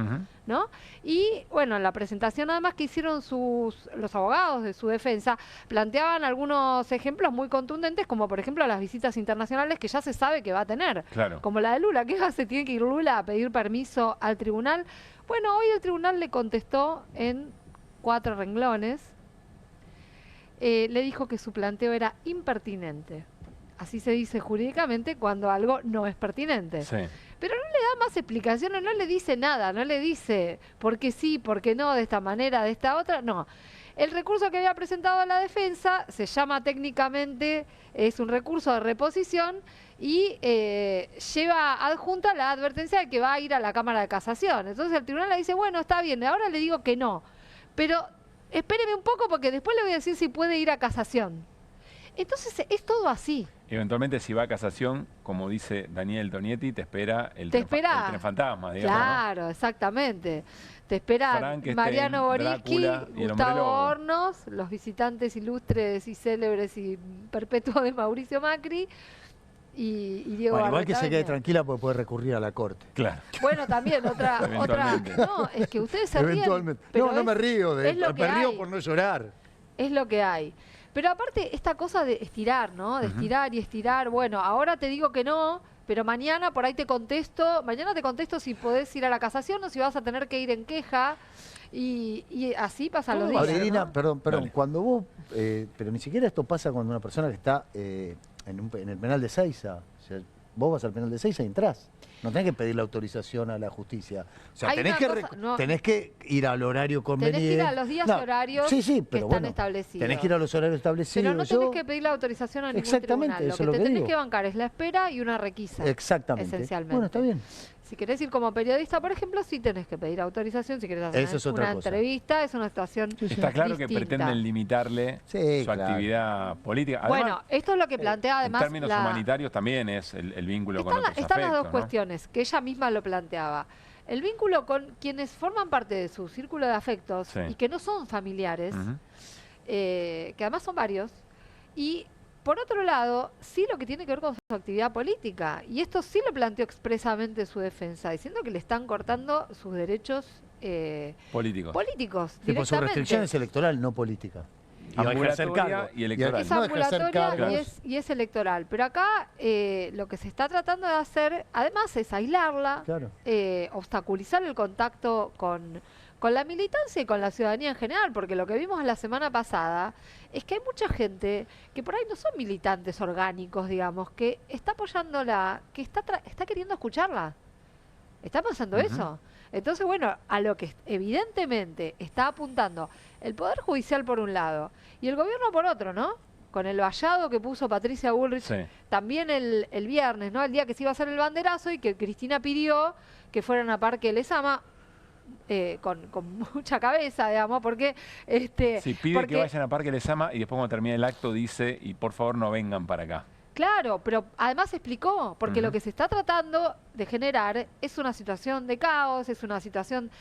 ¿no? Y bueno, en la presentación además que hicieron los abogados de su defensa, planteaban algunos ejemplos muy contundentes, como por ejemplo las visitas internacionales que ya se sabe que va a tener, como la de Lula. ¿Qué se tiene que ir Lula a pedir permiso al tribunal? Bueno, hoy el tribunal le contestó en 4 renglones. Le dijo que su planteo era impertinente. Así se dice jurídicamente cuando algo no es pertinente. Sí. Pero no le da más explicaciones, no le dice nada, no le dice por qué sí, por qué no, de esta manera, de esta otra, no. El recurso que había presentado la defensa se llama técnicamente, es un recurso de reposición y lleva adjunta la advertencia de que va a ir a la Cámara de Casación. Entonces el tribunal le dice, bueno, está bien, ahora le digo que no, pero espéreme un poco porque después le voy a decir si puede ir a casación. Entonces es todo así. Eventualmente si va a casación, como dice Daniel Tonietti, te espera el tren fantasma, digamos. Claro, ¿no? Exactamente. Te espera Mariano Boriski, Gustavo Hornos, los visitantes ilustres y célebres y perpetuos de Mauricio Macri y Diego Igual que se quede tranquila porque puede recurrir a la corte. Claro. Bueno, también otra. No, es que ustedes se ríen. Eventualmente. No me río, me río por no llorar. Es lo que hay. Pero aparte, esta cosa de estirar, ¿no? De estirar y estirar. Bueno, ahora te digo que no, pero mañana por ahí te contesto. Mañana te contesto si podés ir a la casación o si vas a tener que ir en queja. Y así pasan los días. Ahora, Irina, ¿no? perdón. Cuando vos... pero ni siquiera esto pasa cuando una persona que está en el penal de Seiza. O sea, vos vas al penal de Seiza y entrás. No tenés que pedir la autorización a la justicia. O sea, tenés que ir al horario conveniente. Tenés que ir a los días y horarios que están establecidos. Tenés que ir a los horarios establecidos. Pero no tenés que pedir la autorización a ningún tribunal. Lo que te tenés que bancar es la espera y una requisa. Exactamente. Esencialmente. Bueno, está bien. Si querés ir como periodista, por ejemplo, sí tenés que pedir autorización. Si querés hacer una entrevista, es una situación Está claro distinta. que pretenden limitarle su actividad política. Además, bueno, esto es lo que plantea además... En términos humanitarios también es el vínculo con otros Están las dos ¿no? cuestiones, que ella misma lo planteaba. El vínculo con quienes forman parte de su círculo de afectos y que no son familiares, que además son varios, y... Por otro lado, sí lo que tiene que ver con su actividad política. Y esto sí lo planteó expresamente su defensa, diciendo que le están cortando sus derechos políticos. Sí, por su restricción es electoral, no política. Ambulatoria y electoral. Es ambulatoria y es electoral. Pero acá lo que se está tratando de hacer, además, es aislarla, obstaculizar el contacto con la militancia y con la ciudadanía en general, porque lo que vimos la semana pasada es que hay mucha gente que por ahí no son militantes orgánicos, digamos, que está apoyándola, que está queriendo escucharla. Está pasando eso. Entonces, bueno, a lo que evidentemente está apuntando el Poder Judicial por un lado y el gobierno por otro, ¿no? Con el vallado que puso Patricia Bullrich también el viernes, ¿no? El día que se iba a hacer el banderazo y que Cristina pidió que fueran a Parque Lezama. Con mucha cabeza, digamos, porque... pide que vayan a Parque Lezama y después cuando termine el acto dice, y por favor no vengan para acá. Claro, pero además explicó, porque lo que se está tratando de generar es una situación de caos, es una situación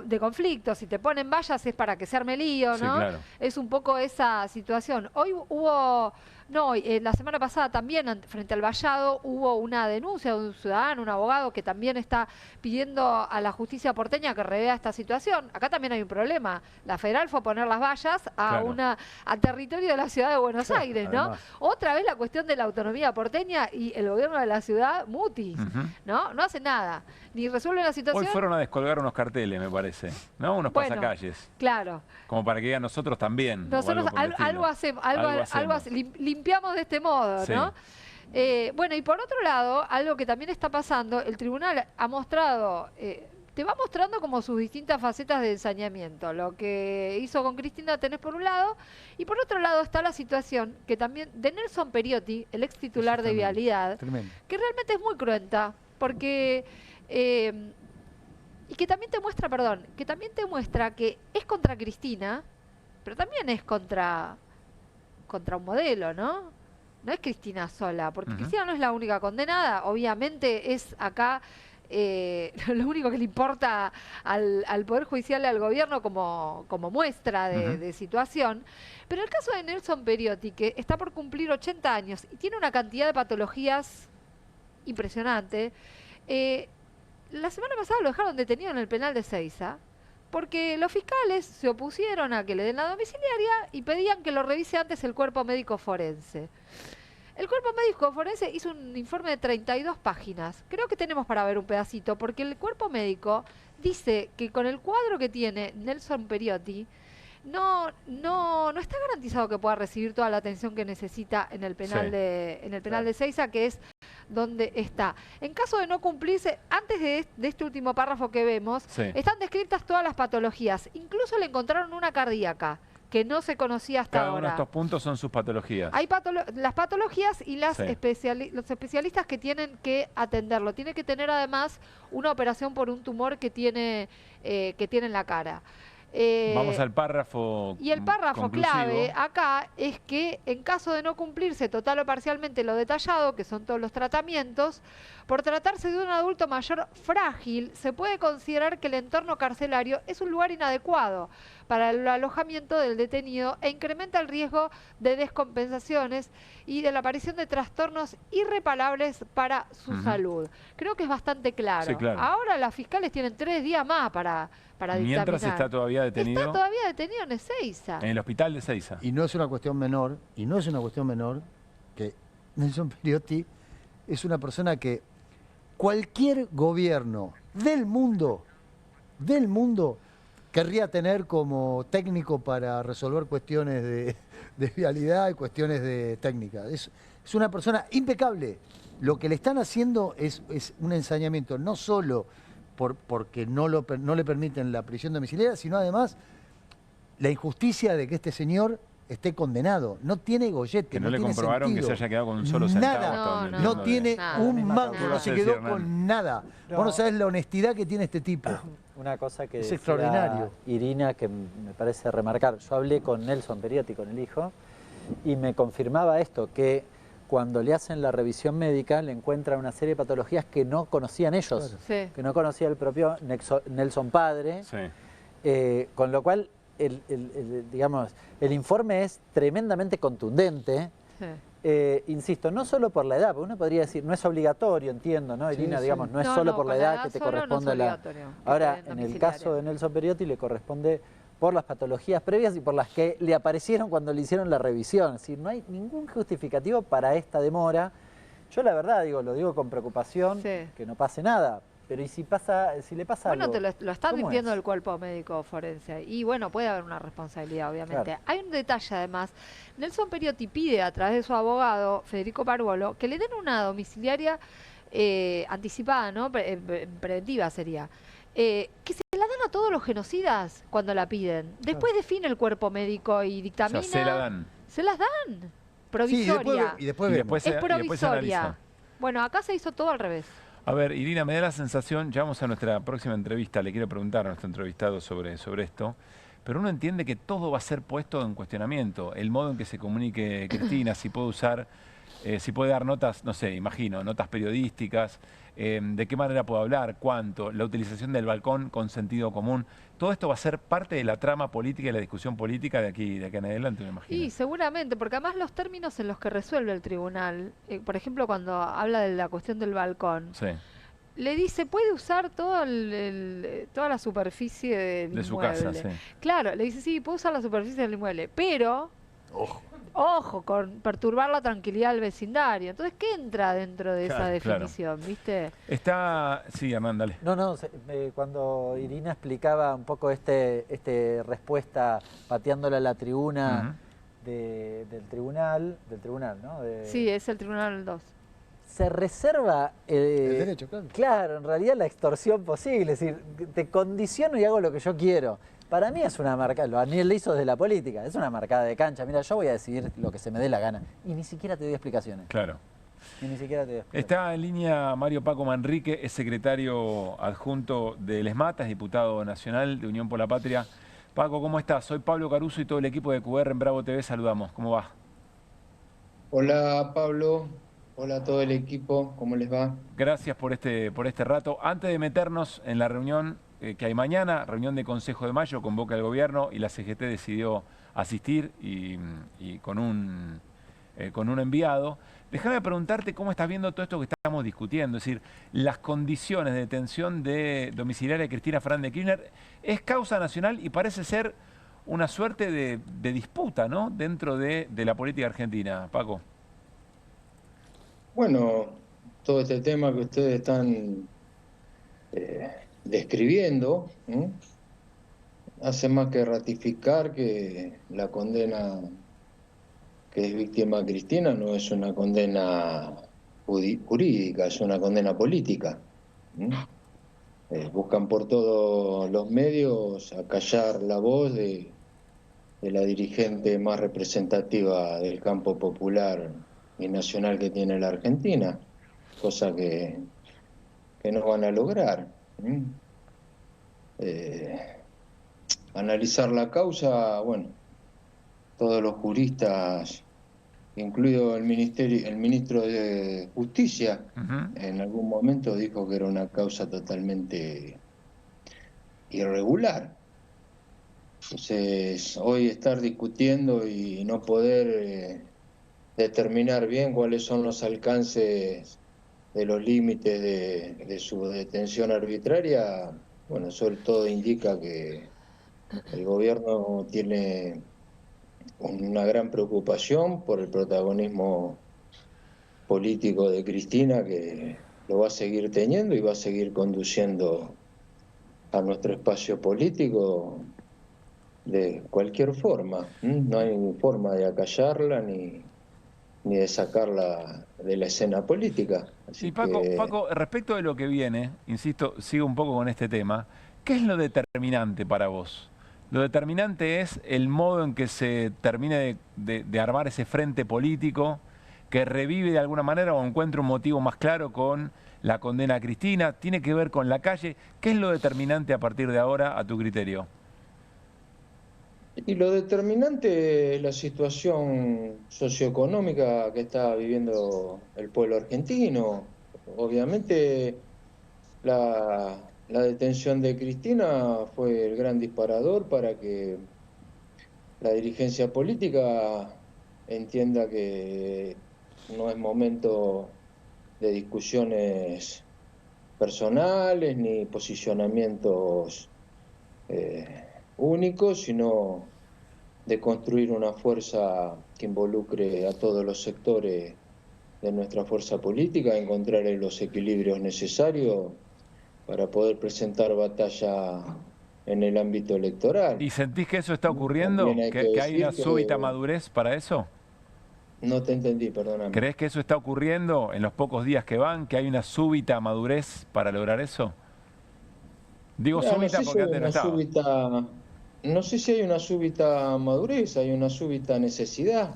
de conflicto. Si te ponen vallas es para que se arme lío, ¿no? Sí, claro. Es un poco esa situación. Hoy hubo... la semana pasada también, frente al vallado, hubo una denuncia de un ciudadano, un abogado, que también está pidiendo a la justicia porteña que revea esta situación. Acá también hay un problema. La federal fue a poner las vallas al territorio de la ciudad de Buenos Aires, ¿no? Además. Otra vez la cuestión de la autonomía porteña y el gobierno de la ciudad, mutis, ¿no? No hace nada. Ni resuelve la situación. Hoy fueron a descolgar unos carteles, me parece, ¿no? Unos pasacalles. Claro. Como para que digan nosotros también. Nosotros algo hacemos. Limpiamos de este modo, ¿no? Bueno, y por otro lado, algo que también está pasando, el tribunal ha mostrado, te va mostrando como sus distintas facetas de ensañamiento. Lo que hizo con Cristina tenés por un lado, y por otro lado está la situación que también de Nelson Periotti, el ex titular de Vialidad, que realmente es muy cruenta, porque... y que también te muestra, que es contra Cristina, pero también es contra un modelo, ¿no? no es Cristina sola, porque Cristina no es la única condenada, obviamente es acá lo único que le importa al Poder Judicial y al gobierno como muestra de situación. Pero el caso de Nelson Periotti, que está por cumplir 80 años y tiene una cantidad de patologías impresionante, la semana pasada lo dejaron detenido en el penal de Seiza, porque los fiscales se opusieron a que le den la domiciliaria y pedían que lo revise antes el cuerpo médico forense. El cuerpo médico forense hizo un informe de 32 páginas. Creo que tenemos para ver un pedacito, porque el cuerpo médico dice que con el cuadro que tiene Nelson Periotti, no está garantizado que pueda recibir toda la atención que necesita en el penal de Seiza, que es donde está. En caso de no cumplirse, antes de este último párrafo que vemos, están descritas todas las patologías. Incluso le encontraron una cardíaca que no se conocía hasta ahora. Cada uno de estos puntos son sus patologías. Hay las patologías y los especialistas que tienen que atenderlo. Tiene que tener además una operación por un tumor que tiene en la cara. Vamos al párrafo. Y el párrafo conclusivo. clave acá es que en caso de no cumplirse total o parcialmente lo detallado, que son todos los tratamientos, por tratarse de un adulto mayor frágil, se puede considerar que el entorno carcelario es un lugar inadecuado para el alojamiento del detenido e incrementa el riesgo de descompensaciones y de la aparición de trastornos irreparables para su salud. Creo que es bastante claro. Sí, claro. Ahora las fiscales tienen 3 días más para dictaminar. Mientras está todavía detenido. Está todavía detenido en Ezeiza. En el hospital de Ezeiza. Y no es una cuestión menor, que Nelson Periotti es una persona que cualquier gobierno del mundo querría tener como técnico para resolver cuestiones de vialidad y cuestiones de técnica. Es una persona impecable. Lo que le están haciendo es un ensañamiento, no solo porque no le permiten la prisión domiciliaria, sino además la injusticia de que este señor esté condenado. No tiene gollete, que no le tiene comprobaron sentido. que se haya quedado con un solo centavo. Nada, no tiene un mango, no se quedó con nada. Vos no sabés la honestidad que tiene este tipo. Una cosa que es decía extraordinario. Irina, que me parece remarcar. Yo hablé con Nelson Periotti, con el hijo, y me confirmaba esto, que cuando le hacen la revisión médica le encuentran una serie de patologías que no conocían ellos, que no conocía el propio Nelson padre, con lo cual el informe es tremendamente contundente. Insisto, no solo por la edad, porque uno podría decir, no es obligatorio, entiendo, ¿no, Irina? Digamos, no es solo por la edad que te corresponde Ahora, en el caso de Nelson Periotti le corresponde por las patologías previas y por las que le aparecieron cuando le hicieron la revisión. Es decir, no hay ningún justificativo para esta demora. Yo la verdad lo digo con preocupación, que no pase nada. Pero ¿y si le pasa algo? Bueno, te lo está advirtiendo el cuerpo médico forense. Y bueno, puede haber una responsabilidad, obviamente. Claro. Hay un detalle además. Nelson Periotti pide a través de su abogado, Federico Parvolo, que le den una domiciliaria anticipada, ¿no? Preventiva sería. Que se la dan a todos los genocidas cuando la piden. Después define el cuerpo médico y dictamina. O sea, se la dan. Se las dan. Provisoria. Sí, y después es provisoria. Bueno, acá se hizo todo al revés. A ver, Irina, me da la sensación, ya vamos a nuestra próxima entrevista, le quiero preguntar a nuestro entrevistado sobre esto, pero uno entiende que todo va a ser puesto en cuestionamiento. El modo en que se comunique Cristina, si puede usar, si puede dar notas, no sé, imagino, notas periodísticas, de qué manera puede hablar, cuánto, la utilización del balcón con sentido común. Todo esto va a ser parte de la trama política y la discusión política de aquí en adelante, me imagino. Y seguramente, porque además los términos en los que resuelve el tribunal, por ejemplo, cuando habla de la cuestión del balcón, le dice, puede usar toda la superficie del su inmueble. casa, Claro, le dice, sí, puede usar la superficie del inmueble, pero... Ojo, con perturbar la tranquilidad del vecindario. Entonces, ¿qué entra dentro de esa definición? ¿Viste? Está... Sí, Hernán, dale. No, cuando Irina explicaba un poco respuesta pateándola a la tribuna del tribunal, ¿no? Sí, es el tribunal 2. Se reserva el derecho, claro. Claro, en realidad la extorsión posible, es decir, te condiciono y hago lo que yo quiero. Para mí es una marca, lo Daniel le hizo desde la política, es una marcada de cancha. Mira, yo voy a decidir lo que se me dé la gana. Y ni siquiera te doy explicaciones. Claro. Y ni siquiera te doy explicaciones. Está en línea Mario Paco Manrique, es secretario adjunto del ESMATA, es diputado nacional de Unión por la Patria. Paco, ¿cómo estás? Soy Pablo Caruso y todo el equipo de QR en Bravo TV saludamos. ¿Cómo va? Hola Pablo, hola a todo el equipo, ¿cómo les va? Gracias por este rato. Antes de meternos en la reunión que hay mañana, reunión de Consejo de Mayo, convoca el gobierno y la CGT decidió asistir y con un enviado. Déjame preguntarte cómo estás viendo todo esto que estamos discutiendo, es decir, las condiciones de detención domiciliaria de Cristina Fernández de Kirchner es causa nacional y parece ser una suerte de disputa, ¿no?, dentro de la política argentina. Paco. Bueno, todo este tema que ustedes están describiendo hace más que ratificar que la condena que es víctima Cristina no es una condena jurídica, es una condena política. Buscan por todos los medios acallar la voz de la dirigente más representativa del campo popular y nacional que tiene la Argentina, cosa que no van a lograr. Analizar la causa, bueno, todos los juristas, incluido el ministro de Justicia, en algún momento dijo que era una causa totalmente irregular. Entonces, hoy estar discutiendo y no poder determinar bien cuáles son los alcances de los límites de su detención arbitraria, bueno, sobre todo indica que el gobierno tiene una gran preocupación por el protagonismo político de Cristina, que lo va a seguir teniendo y va a seguir conduciendo a nuestro espacio político de cualquier forma. No hay forma de acallarla ni de sacarla de la escena política. Sí, Paco, respecto de lo que viene, insisto, sigo un poco con este tema, ¿qué es lo determinante para vos? Lo determinante es el modo en que se termine de armar ese frente político que revive de alguna manera o encuentra un motivo más claro con la condena a Cristina. ¿Tiene que ver con la calle? ¿Qué es lo determinante a partir de ahora a tu criterio? Y lo determinante es la situación socioeconómica que está viviendo el pueblo argentino. Obviamente la detención de Cristina fue el gran disparador para que la dirigencia política entienda que no es momento de discusiones personales ni posicionamientos únicos, sino de construir una fuerza que involucre a todos los sectores de nuestra fuerza política, encontrar los equilibrios necesarios para poder presentar batalla en el ámbito electoral. ¿Y sentís que eso está ocurriendo? ¿Que hay una súbita madurez para eso? No te entendí, perdóname. ¿Crees que eso está ocurriendo en los pocos días que van? ¿Que hay una súbita madurez para lograr eso? Digo súbita porque antes no estaba. No sé si hay una súbita madurez, hay una súbita necesidad.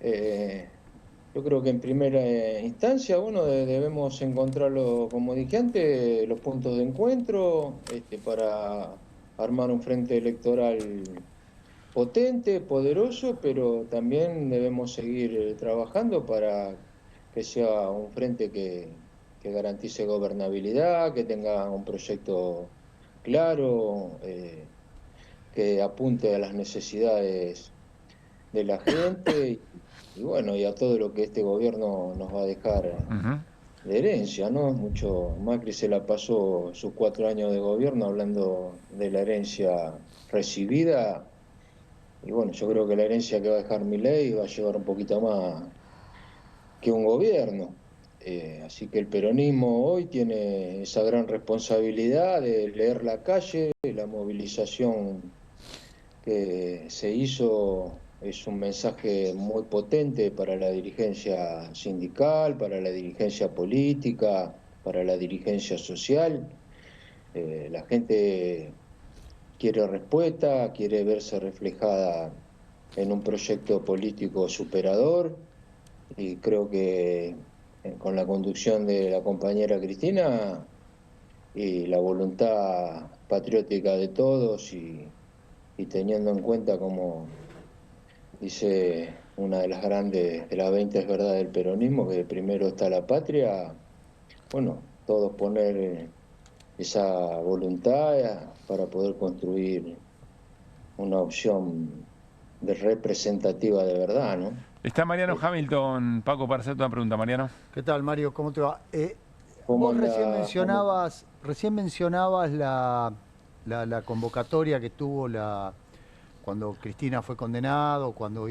Yo creo que en primera instancia, bueno, debemos encontrarlo, como dije antes, los puntos de encuentro para armar un frente electoral potente, poderoso, pero también debemos seguir trabajando para que sea un frente que garantice gobernabilidad, que tenga un proyecto claro, que apunte a las necesidades de la gente y bueno, y a todo lo que este gobierno nos va a dejar de herencia, ¿no? Macri se la pasó sus 4 años de gobierno hablando de la herencia recibida y bueno, yo creo que la herencia que va a dejar Milei va a llevar un poquito más que un gobierno. Así que el peronismo hoy tiene esa gran responsabilidad de leer la calle, la movilización que se hizo es un mensaje muy potente para la dirigencia sindical, para la dirigencia política, para la dirigencia social. La gente quiere respuesta, quiere verse reflejada en un proyecto político superador y creo que con la conducción de la compañera Cristina y la voluntad patriótica de todos y teniendo en cuenta, como dice una de las grandes, de las 20 verdades del peronismo, que primero está la patria. Bueno, todos poner esa voluntad para poder construir una opción representativa de verdad, ¿no? Está Mariano Hamilton, Paco, para hacerte una pregunta, Mariano. ¿Qué tal, Mario? ¿Cómo te va? Vos recién mencionabas la convocatoria que tuvo cuando Cristina fue condenado, cuando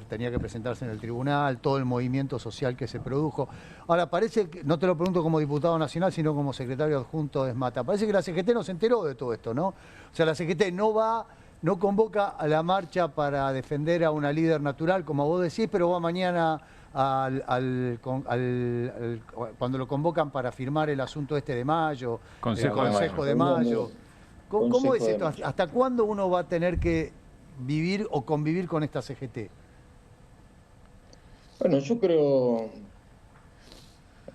tenía que presentarse en el tribunal, todo el movimiento social que se produjo. Ahora, parece que, no te lo pregunto como diputado nacional, sino como secretario adjunto de SMATA, parece que la CGT no se enteró de todo esto, ¿no? O sea, la CGT no convoca a la marcha para defender a una líder natural, como vos decís, pero va mañana cuando lo convocan para firmar el asunto de mayo, Consejo de Mayo. ¿Cómo es esto? ¿Hasta cuándo uno va a tener que vivir o convivir con esta CGT? Bueno, yo creo,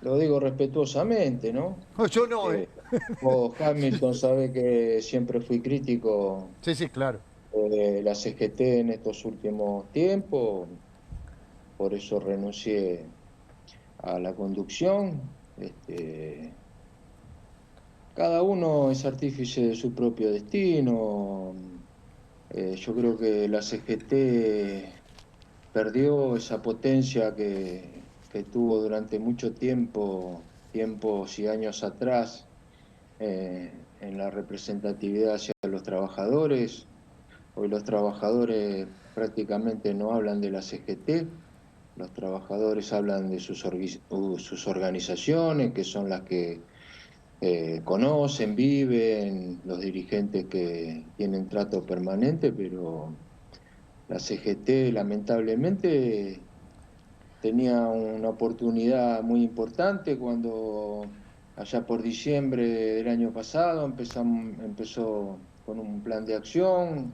lo digo respetuosamente, ¿no? Yo no, Vos, Hamilton, sabe que siempre fui crítico. Sí, claro. De la CGT en estos últimos tiempos, por eso renuncié a la conducción. Cada uno es artífice de su propio destino. Yo creo que la CGT perdió esa potencia que tuvo durante mucho tiempos y años atrás, en la representatividad hacia los trabajadores. Hoy los trabajadores prácticamente no hablan de la CGT, los trabajadores hablan de sus organizaciones, que son las que conocen, viven, los dirigentes que tienen trato permanente, pero la CGT lamentablemente tenía una oportunidad muy importante cuando allá por diciembre del año pasado empezó con un plan de acción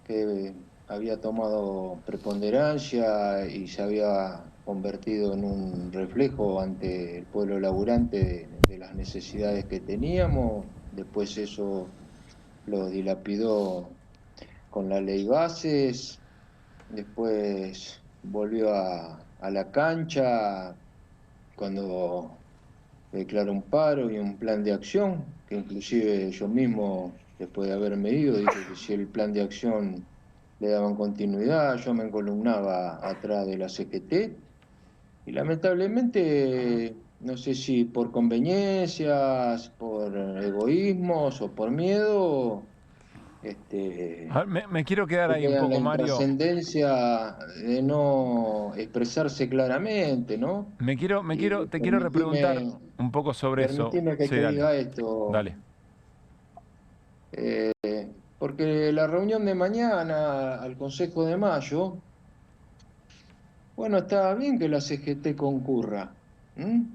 que había tomado preponderancia y se había convertido en un reflejo ante el pueblo laburante de las necesidades que teníamos. Después eso lo dilapidó con la ley bases, después volvió a la cancha cuando declaró un paro y un plan de acción, que inclusive yo mismo, después de haber medido, dije que si el plan de acción le daban continuidad, yo me encolumnaba atrás de la CGT, y lamentablemente, no sé si por conveniencias, por egoísmos o por miedo, me quiero quedar ahí un poco, Mario. La trascendencia de no expresarse claramente, ¿no? Te quiero repreguntar un poco sobre eso. Permitime que te diga esto. Dale. Porque la reunión de mañana al Consejo de Mayo, bueno, está bien que la CGT concurra,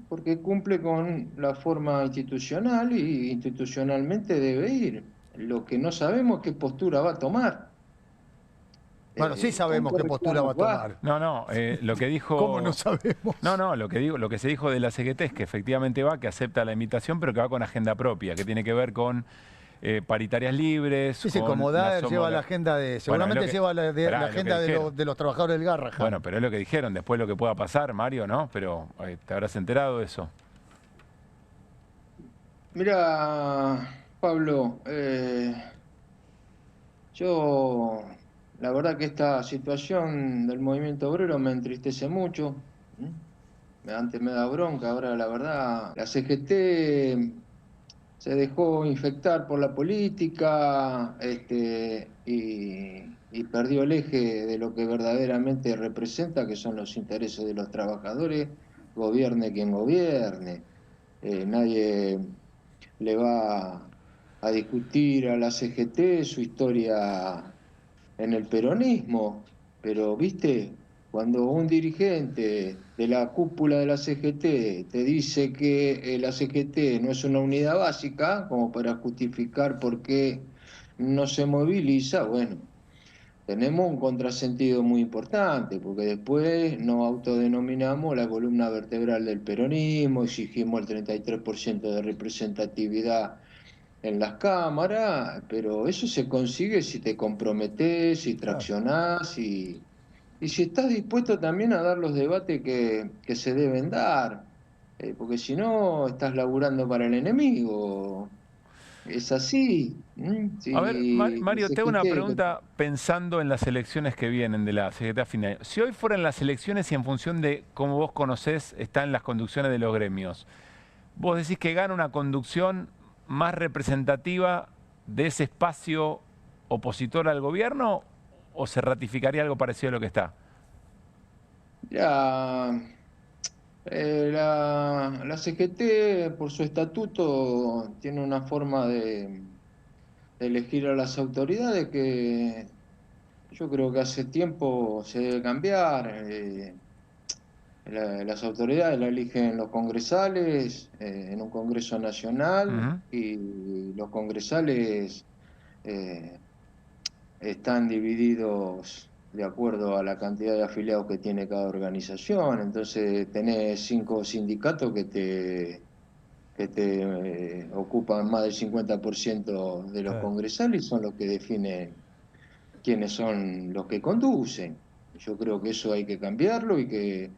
porque cumple con la forma institucional y institucionalmente debe ir. Lo que no sabemos es qué postura va a tomar. Bueno, sí sabemos qué postura va a tomar. Lo que dijo... ¿Cómo no sabemos? Lo que se dijo de la CGT es que efectivamente va, que acepta la invitación, pero que va con agenda propia, que tiene que ver con paritarias libres. Sí, como Daer lleva la agenda de... Seguramente lleva la agenda de los trabajadores del Garrahan. Bueno, pero es lo que dijeron. Después lo que pueda pasar, Mario, ¿no? Pero ¿te habrás enterado de eso? Mira, Pablo, yo... La verdad que esta situación del movimiento obrero me entristece mucho. Antes me da bronca, ahora la verdad, la CGT se dejó infectar por la política y perdió el eje de lo que verdaderamente representa, que son los intereses de los trabajadores, gobierne quien gobierne. Nadie le va a discutir a la CGT su historia en el peronismo, pero viste, cuando un dirigente de la cúpula de la CGT te dice que la CGT no es una unidad básica, como para justificar por qué no se moviliza, bueno, tenemos un contrasentido muy importante, porque después nos autodenominamos la columna vertebral del peronismo, exigimos el 33% de representatividad en las cámaras, pero eso se consigue si te comprometés, si traccionás y y si estás dispuesto también a dar los debates que se deben dar, porque si no estás laburando para el enemigo. Es así. Sí, a ver, Mario, te hago una pregunta pensando en las elecciones que vienen de la Secretaría Final. Si hoy fueran las elecciones y en función de cómo vos conocés están las conducciones de los gremios, ¿vos decís que gana una conducción más representativa de ese espacio opositor al gobierno o se ratificaría algo parecido a lo que está? Ya, la CGT, por su estatuto, tiene una forma de elegir a las autoridades que yo creo que hace tiempo se debe cambiar. Las autoridades la eligen los congresales en un congreso nacional y los congresales están divididos de acuerdo a la cantidad de afiliados que tiene cada organización. Entonces tenés 5 sindicatos que te ocupan más del 50% de los congresales y son los que definen quiénes son los que conducen. Yo creo que eso hay que cambiarlo y que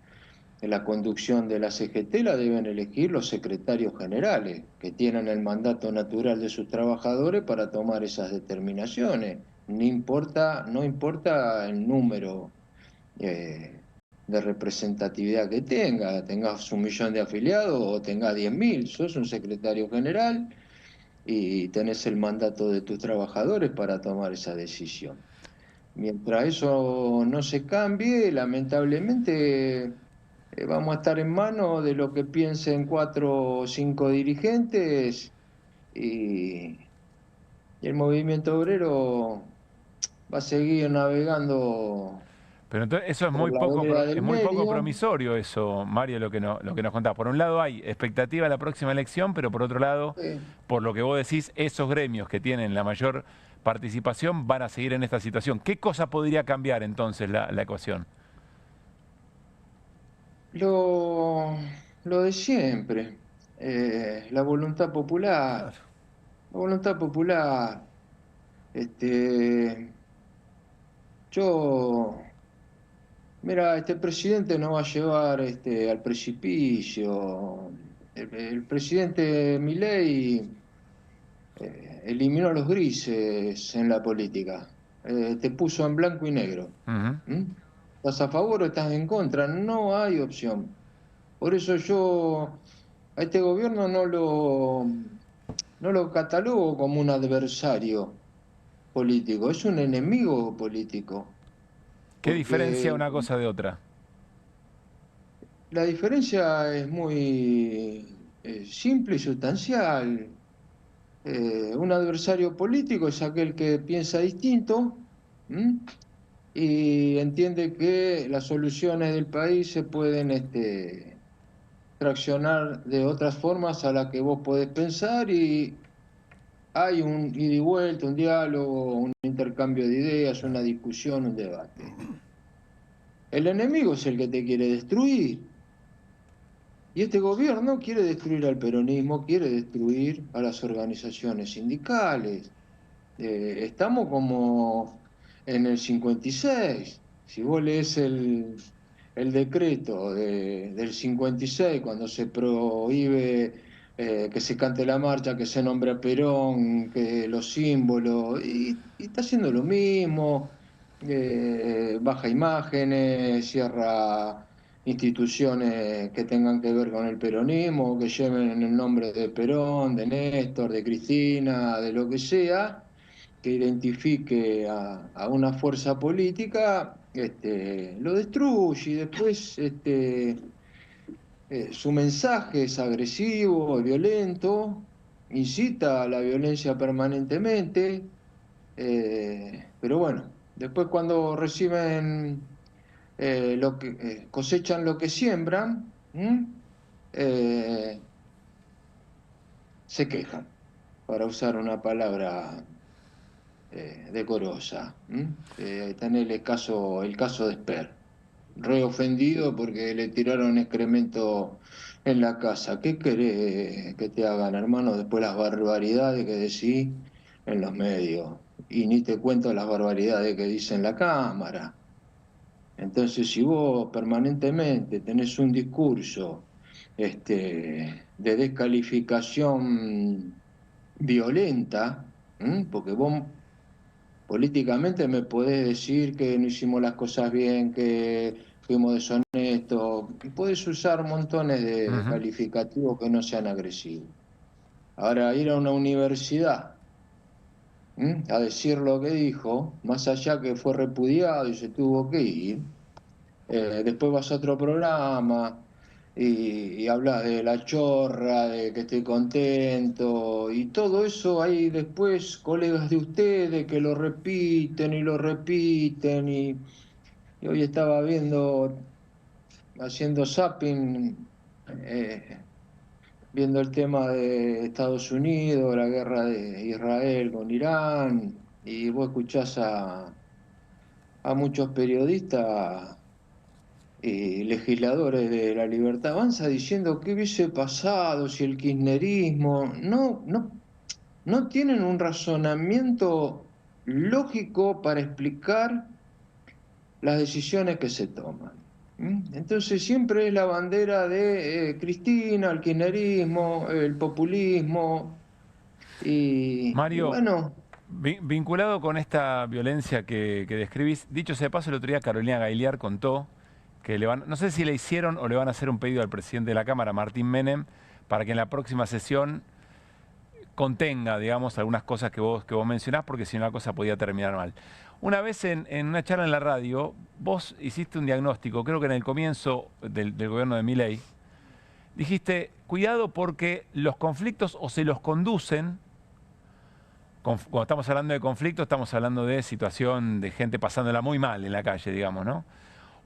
la conducción de la CGT la deben elegir los secretarios generales, que tienen el mandato natural de sus trabajadores para tomar esas determinaciones. No importa el número de representatividad que tengas 1 millón de afiliados o tengas 10.000, sos un secretario general y tenés el mandato de tus trabajadores para tomar esa decisión. Mientras eso no se cambie, lamentablemente vamos a estar en manos de lo que piensen 4 o 5 dirigentes y el movimiento obrero va a seguir navegando. Pero entonces eso es muy poco promisorio eso, Mario, lo que nos contás. Por un lado hay expectativa de la próxima elección, pero por otro lado, por lo que vos decís, esos gremios que tienen la mayor participación van a seguir en esta situación. ¿Qué cosa podría cambiar entonces la ecuación? Lo de siempre, la voluntad popular. La voluntad popular. Mira, este presidente nos va a llevar al precipicio. El presidente Milei eliminó los grises en la política. Te puso en blanco y negro. ¿Estás a favor o estás en contra? No hay opción. Por eso yo a este gobierno no lo catalogo como un adversario político, es un enemigo político. ¿Qué diferencia una cosa de otra? La diferencia es muy simple y sustancial. Un adversario político es aquel que piensa distinto y entiende que las soluciones del país se pueden traccionar de otras formas a las que vos podés pensar y hay un ida y vuelta, un diálogo, un intercambio de ideas, una discusión, un debate. El enemigo es el que te quiere destruir. Y este gobierno quiere destruir al peronismo, quiere destruir a las organizaciones sindicales. Estamos como en el 56. Si vos lees el decreto del 56, cuando se prohíbe que se cante la marcha, que se nombre a Perón, que los símbolos, y está haciendo lo mismo, baja imágenes, cierra instituciones que tengan que ver con el peronismo, que lleven el nombre de Perón, de Néstor, de Cristina, de lo que sea, que identifique a una fuerza política, lo destruye y después su mensaje es agresivo, violento, incita a la violencia permanentemente, pero bueno, después cuando reciben cosechan lo que siembran, se quejan, para usar una palabra decorosa. Tenés el caso de Esper, re ofendido porque le tiraron excremento en la casa. ¿Qué querés que te hagan, hermano? Después las barbaridades que decís en los medios. Y ni te cuento las barbaridades que dice en la Cámara. Entonces, si vos permanentemente tenés un discurso de descalificación violenta, porque vos políticamente me podés decir que no hicimos las cosas bien, que fuimos deshonestos, y podés usar montones de calificativos que no sean agresivos. Ahora, ir a una universidad a decir lo que dijo, más allá que fue repudiado y se tuvo que ir, después vas a otro programa y hablas de la chorra, de que estoy contento, y todo eso hay después colegas de ustedes que lo repiten y lo repiten, y hoy estaba haciendo zapping, viendo el tema de Estados Unidos, la guerra de Israel con Irán, y vos escuchás a muchos periodistas y legisladores de La Libertad Avanza diciendo qué hubiese pasado si el kirchnerismo no tienen un razonamiento lógico para explicar las decisiones que se toman. Entonces siempre es la bandera de Cristina, el kirchnerismo, el populismo y Mario, y bueno, vinculado con esta violencia que describís, dicho sea de paso, el otro día Carolina Gailiar contó que no sé si le hicieron o le van a hacer un pedido al presidente de la Cámara, Martín Menem, para que en la próxima sesión contenga, digamos, algunas cosas que vos mencionás, porque si no la cosa podía terminar mal. Una vez en una charla en la radio, vos hiciste un diagnóstico, creo que en el comienzo del gobierno de Milei, dijiste, cuidado porque los conflictos o se los conducen, cuando estamos hablando de conflictos, estamos hablando de situación de gente pasándola muy mal en la calle, digamos, ¿no?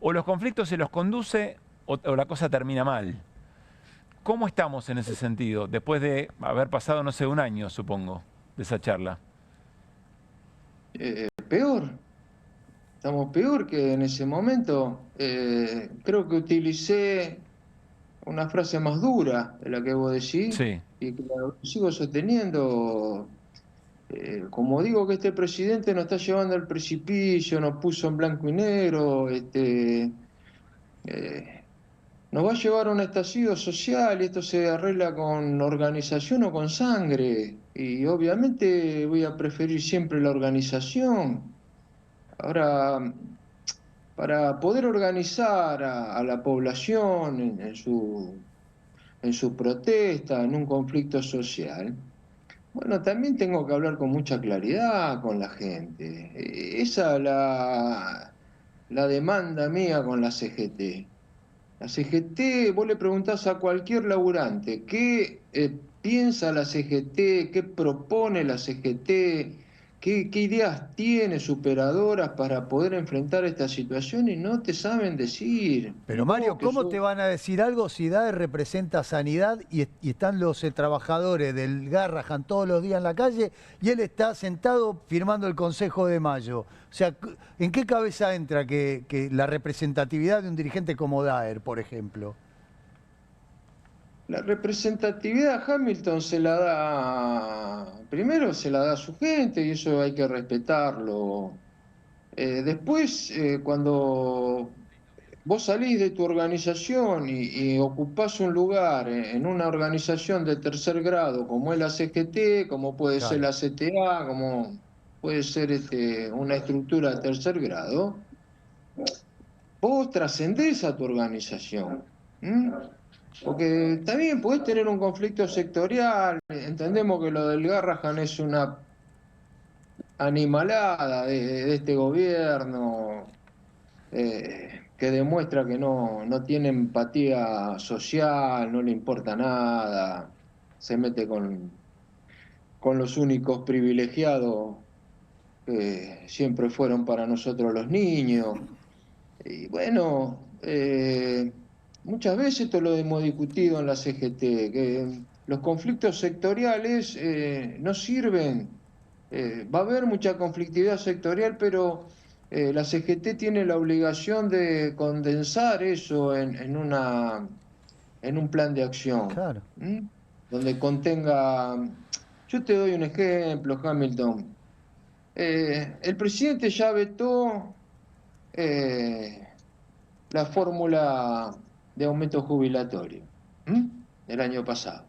O los conflictos se los conduce o la cosa termina mal. ¿Cómo estamos en ese sentido, después de haber pasado, no sé, un año, supongo, de esa charla? Peor. Estamos peor que en ese momento. Creo que utilicé una frase más dura de la que vos decís, sí, y que la sigo sosteniendo. Como digo que este presidente nos está llevando al precipicio, nos puso en blanco y negro, nos va a llevar a un estallido social y esto se arregla con organización o con sangre. Y obviamente voy a preferir siempre la organización. Ahora, para poder organizar a la población en su protesta, en un conflicto social, bueno, también tengo que hablar con mucha claridad con la gente. Esa es la demanda mía con la CGT. La CGT, vos le preguntás a cualquier laburante qué piensa la CGT, qué propone la CGT, qué ideas tiene superadoras para poder enfrentar esta situación y no te saben decir. Pero Mario, ¿cómo te van a decir algo si DAER representa sanidad y están los trabajadores del Garrahan todos los días en la calle y él está sentado firmando el Consejo de Mayo? O sea, ¿en qué cabeza entra que la representatividad de un dirigente como DAER, por ejemplo? La representatividad a Hamilton primero se la da a su gente y eso hay que respetarlo. Después, cuando vos salís de tu organización y ocupás un lugar en una organización de tercer grado, como es la CGT, como puede ser la CTA, como puede ser una estructura de tercer grado, vos trascendés a tu organización. Porque también podés tener un conflicto sectorial, entendemos que lo del Garrahan es una animalada de este gobierno que demuestra que no tiene empatía social, no le importa nada, se mete con los únicos privilegiados que siempre fueron para nosotros los niños. Y bueno, muchas veces esto lo hemos discutido en la CGT, que los conflictos sectoriales no sirven. Va a haber mucha conflictividad sectorial, pero la CGT tiene la obligación de condensar eso en un plan de acción. Claro. Donde contenga... Yo te doy un ejemplo, Hamilton. El presidente ya vetó la fórmula de aumento jubilatorio del año pasado.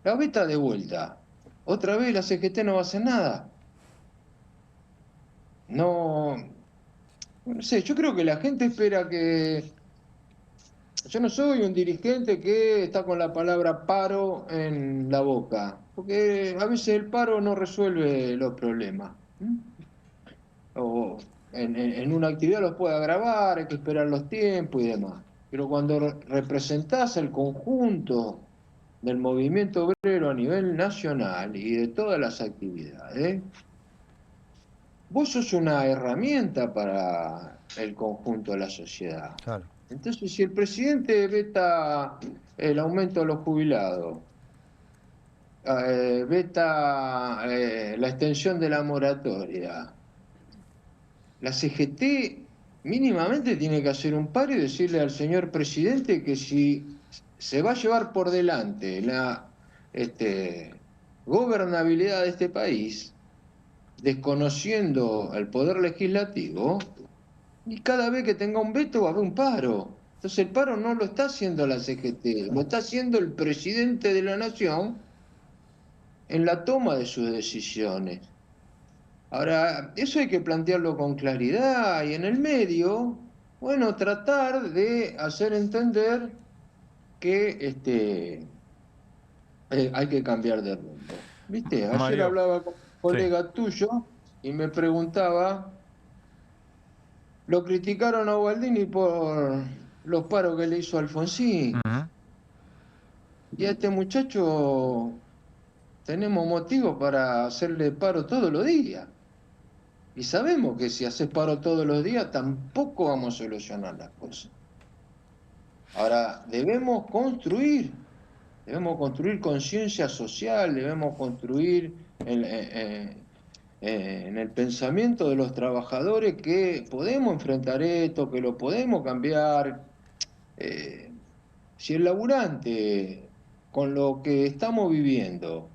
La veta de vuelta. Otra vez la CGT no va a hacer nada. No sé, yo creo que la gente espera que... Yo no soy un dirigente que está con la palabra paro en la boca, porque a veces el paro no resuelve los problemas. O en una actividad los puede agravar, hay que esperar los tiempos y demás. Pero cuando representás el conjunto del movimiento obrero a nivel nacional y de todas las actividades, vos sos una herramienta para el conjunto de la sociedad. Claro. Entonces, si el presidente veta el aumento de los jubilados, veta la extensión de la moratoria, la CGT mínimamente tiene que hacer un paro y decirle al señor presidente que si se va a llevar por delante la gobernabilidad de este país, desconociendo el poder legislativo, y cada vez que tenga un veto va a haber un paro. Entonces el paro no lo está haciendo la CGT, lo está haciendo el presidente de la nación en la toma de sus decisiones. Ahora, eso hay que plantearlo con claridad y en el medio, bueno, tratar de hacer entender que hay que cambiar de rumbo. ¿Viste? Ayer Mario, hablaba con un colega tuyo y me preguntaba, lo criticaron a Baldini por los paros que le hizo Alfonsín. Y a este muchacho tenemos motivos para hacerle paro todos los días. Y sabemos que si haces paro todos los días tampoco vamos a solucionar las cosas. Ahora, debemos construir conciencia social, debemos construir en el pensamiento de los trabajadores que podemos enfrentar esto, que lo podemos cambiar. Si el laburante, con lo que estamos viviendo,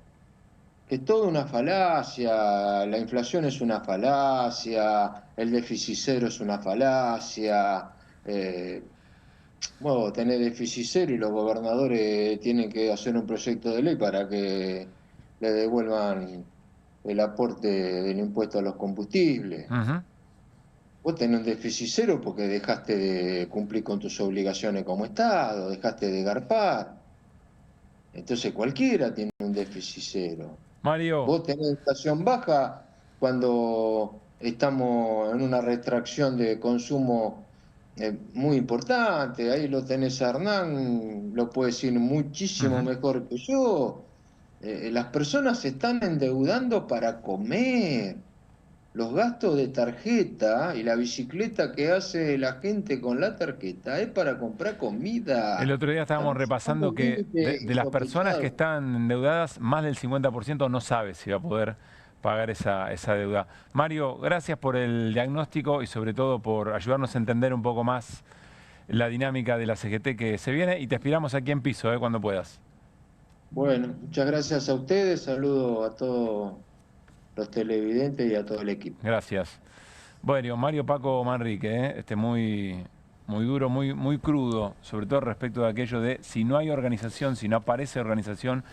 que es toda una falacia, la inflación es una falacia, el déficit cero es una falacia, bueno, tener déficit cero y los gobernadores tienen que hacer un proyecto de ley para que le devuelvan el aporte del impuesto a los combustibles. Vos tenés un déficit cero porque dejaste de cumplir con tus obligaciones como Estado, dejaste de garpar. Entonces cualquiera tiene un déficit cero. Mario. Vos tenés inflación baja cuando estamos en una retracción de consumo muy importante. Ahí lo tenés a Hernán, lo puede decir muchísimo mejor que yo. Las personas se están endeudando para comer. Los gastos de tarjeta y la bicicleta que hace la gente con la tarjeta es para comprar comida. El otro día estábamos repasando que de las personas que están endeudadas, más del 50% no sabe si va a poder pagar esa deuda. Mario, gracias por el diagnóstico y sobre todo por ayudarnos a entender un poco más la dinámica de la CGT que se viene, y te esperamos aquí en Piso, cuando puedas. Bueno, muchas gracias a ustedes, saludo a todos los televidentes y a todo el equipo. Gracias. Bueno, Mario Paco Manrique, muy duro, muy crudo, sobre todo respecto de aquello de si no hay organización, si no aparece organización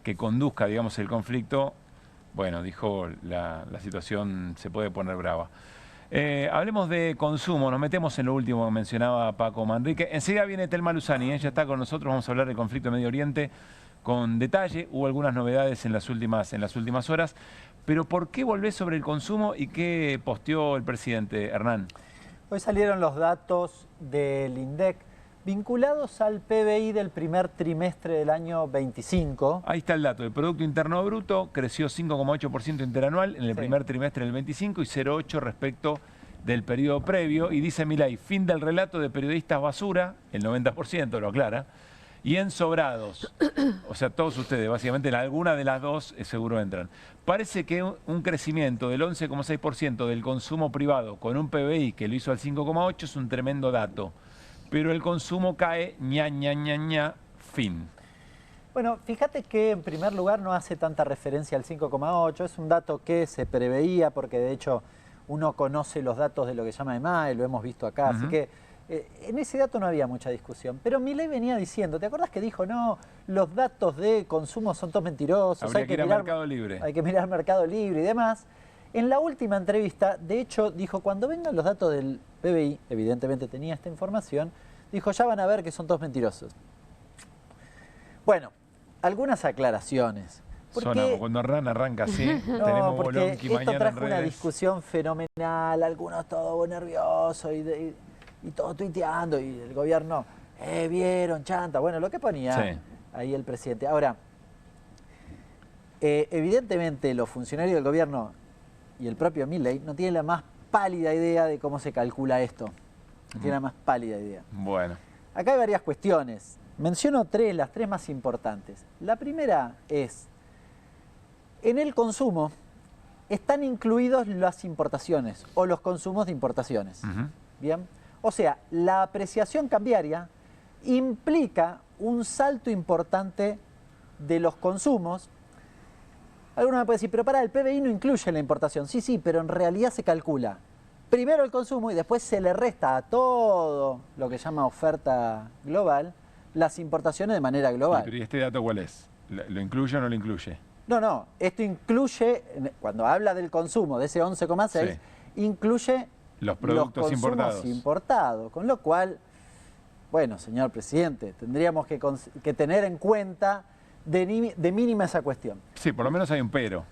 que conduzca, digamos, el conflicto, bueno, dijo, la situación se puede poner brava. Hablemos de consumo, nos metemos en lo último que mencionaba Paco Manrique. Enseguida viene Telma Luzani, ella está con nosotros, vamos a hablar del conflicto en Medio Oriente con detalle. Hubo algunas novedades en las últimas horas. Pero ¿por qué volvés sobre el consumo y qué posteó el presidente, Hernán? Hoy salieron los datos del INDEC vinculados al PBI del primer trimestre del año 25. Ahí está el dato. El Producto Interno Bruto creció 5,8% interanual en el primer trimestre del 25 y 0,8% respecto del periodo previo. Y dice Milei, fin del relato de periodistas basura, el 90% lo aclara, y en sobrados. O sea, todos ustedes, básicamente, en alguna de las dos seguro entran. Parece que un crecimiento del 11,6% del consumo privado con un PBI que lo hizo al 5,8% es un tremendo dato. Pero el consumo cae, fin. Bueno, fíjate que en primer lugar no hace tanta referencia al 5,8%. Es un dato que se preveía porque de hecho uno conoce los datos de lo que se llama EMAE, lo hemos visto acá. Así que En ese dato no había mucha discusión, pero Milei venía diciendo, ¿te acuerdas que dijo, no, los datos de consumo son todos mentirosos? Habría que ir a Mercado Libre. Hay que mirar Mercado Libre y demás. En la última entrevista, de hecho, dijo, cuando vengan los datos del PBI, evidentemente tenía esta información, dijo, ya van a ver que son todos mentirosos. Bueno, algunas aclaraciones. Sonamos, cuando arranca así, no, tenemos porque Bolonqui mañana esto trajo en redes. una discusión fenomenal, algunos todos nerviosos y todo tuiteando, y el gobierno, vieron, chanta, bueno, lo que ponía ahí el presidente. Ahora, evidentemente los funcionarios del gobierno y el propio Milei no tienen la más pálida idea de cómo se calcula esto. No tienen la más pálida idea. Bueno. Acá hay varias cuestiones. Menciono las tres más importantes. La primera es, en el consumo están incluidos las importaciones o los consumos de importaciones. ¿Bien? O sea, la apreciación cambiaria implica un salto importante de los consumos. Alguno me puede decir, pero el PBI no incluye la importación. Sí, sí, pero en realidad se calcula primero el consumo y después se le resta a todo lo que llama oferta global las importaciones de manera global. ¿Y este dato cuál es? ¿Lo incluye o no lo incluye? No, esto incluye, cuando habla del consumo de ese 11,6, incluye los productos importados. Con lo cual, bueno, señor presidente, tendríamos que tener en cuenta de mínima esa cuestión. Sí, por lo menos hay un pero.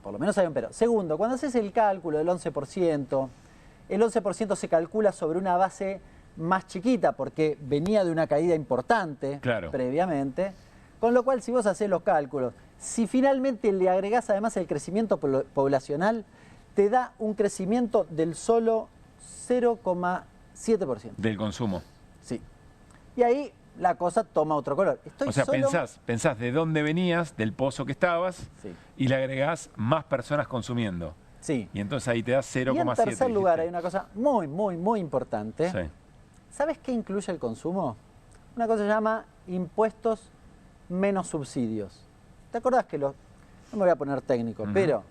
Por lo menos hay un pero. Segundo, cuando haces el cálculo del 11%, el 11% se calcula sobre una base más chiquita porque venía de una caída importante previamente. Con lo cual, si vos hacés los cálculos, si finalmente le agregás además el crecimiento poblacional, te da un crecimiento del solo 0,7%. Del consumo. Sí. Y ahí la cosa toma otro color. O sea, pensás de dónde venías, del pozo que estabas, y le agregás más personas consumiendo. Sí. Y entonces ahí te da 0,7. Y en tercer lugar hay una cosa muy importante. Sí. ¿Sabes qué incluye el consumo? Una cosa se llama impuestos menos subsidios. ¿Te acordás que no me voy a poner técnico, pero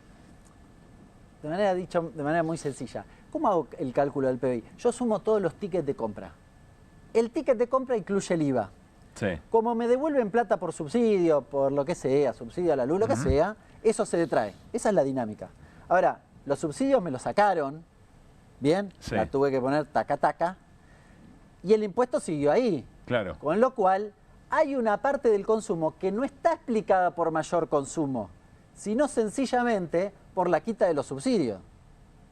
de manera muy sencilla, ¿cómo hago el cálculo del PBI? Yo sumo todos los tickets de compra. El ticket de compra incluye el IVA. Sí. Como me devuelven plata por subsidio, por lo que sea, subsidio a la luz, lo que sea, eso se detrae. Esa es la dinámica. Ahora, los subsidios me los sacaron, ¿bien? La tuve que poner taca, y el impuesto siguió ahí. Claro. Con lo cual, hay una parte del consumo que no está explicada por mayor consumo, sino sencillamente por la quita de los subsidios.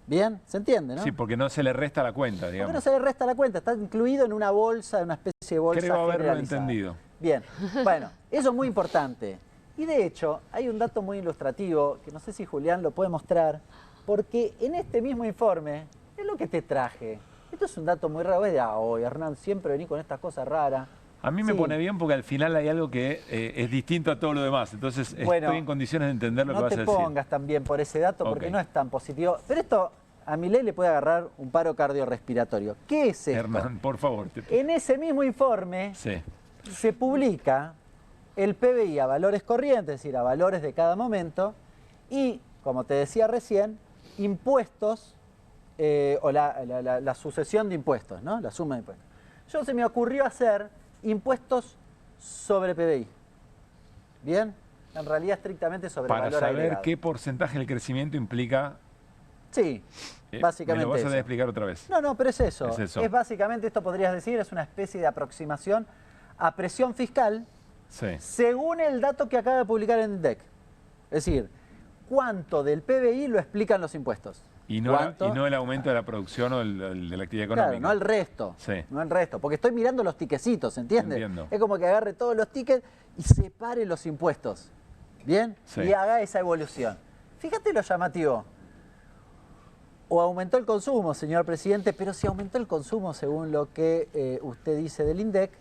¿Bien? ¿Se entiende, no? Sí, porque no se le resta la cuenta, digamos. Porque no se le resta la cuenta, está incluido en una bolsa, en una especie de bolsa Creo haberlo generalizada. entendido. Bien, bueno, eso es muy importante. Y de hecho, hay un dato muy ilustrativo, que no sé si Julián lo puede mostrar, porque en este mismo informe, es lo que te traje. Esto es un dato muy raro, Hernán, siempre vení con estas cosas raras. A mí me pone bien porque al final hay algo que es distinto a todo lo demás. Entonces estoy en condiciones de entender lo que vas a decir. No te pongas también por ese dato porque no es tan positivo. Pero esto a Milei le puede agarrar un paro cardiorrespiratorio. ¿Qué es esto? Hernán, por favor. En ese mismo informe se publica el PBI a valores corrientes, es decir, a valores de cada momento, y, como te decía recién, impuestos o la sucesión de impuestos, ¿no? La suma de impuestos. Se me ocurrió hacer impuestos sobre PBI. ¿Bien? En realidad estrictamente sobre el valor agregado. Para saber qué porcentaje del crecimiento implica... Sí, básicamente ¿Me lo vas a explicar otra vez? No, pero es eso. Es básicamente, esto podrías decir, es una especie de aproximación a presión fiscal según el dato que acaba de publicar en DEC. Es decir, ¿cuánto del PBI lo explican los impuestos? Y no el aumento de la producción o de la actividad económica. Claro, no el resto. No el resto. Porque estoy mirando los tiquecitos, ¿entiendes? Entiendo. Es como que agarre todos los tickets y separe los impuestos. ¿Bien? Y haga esa evolución. Fíjate lo llamativo. O aumentó el consumo, señor presidente, pero si aumentó el consumo, según lo que usted dice del INDEC,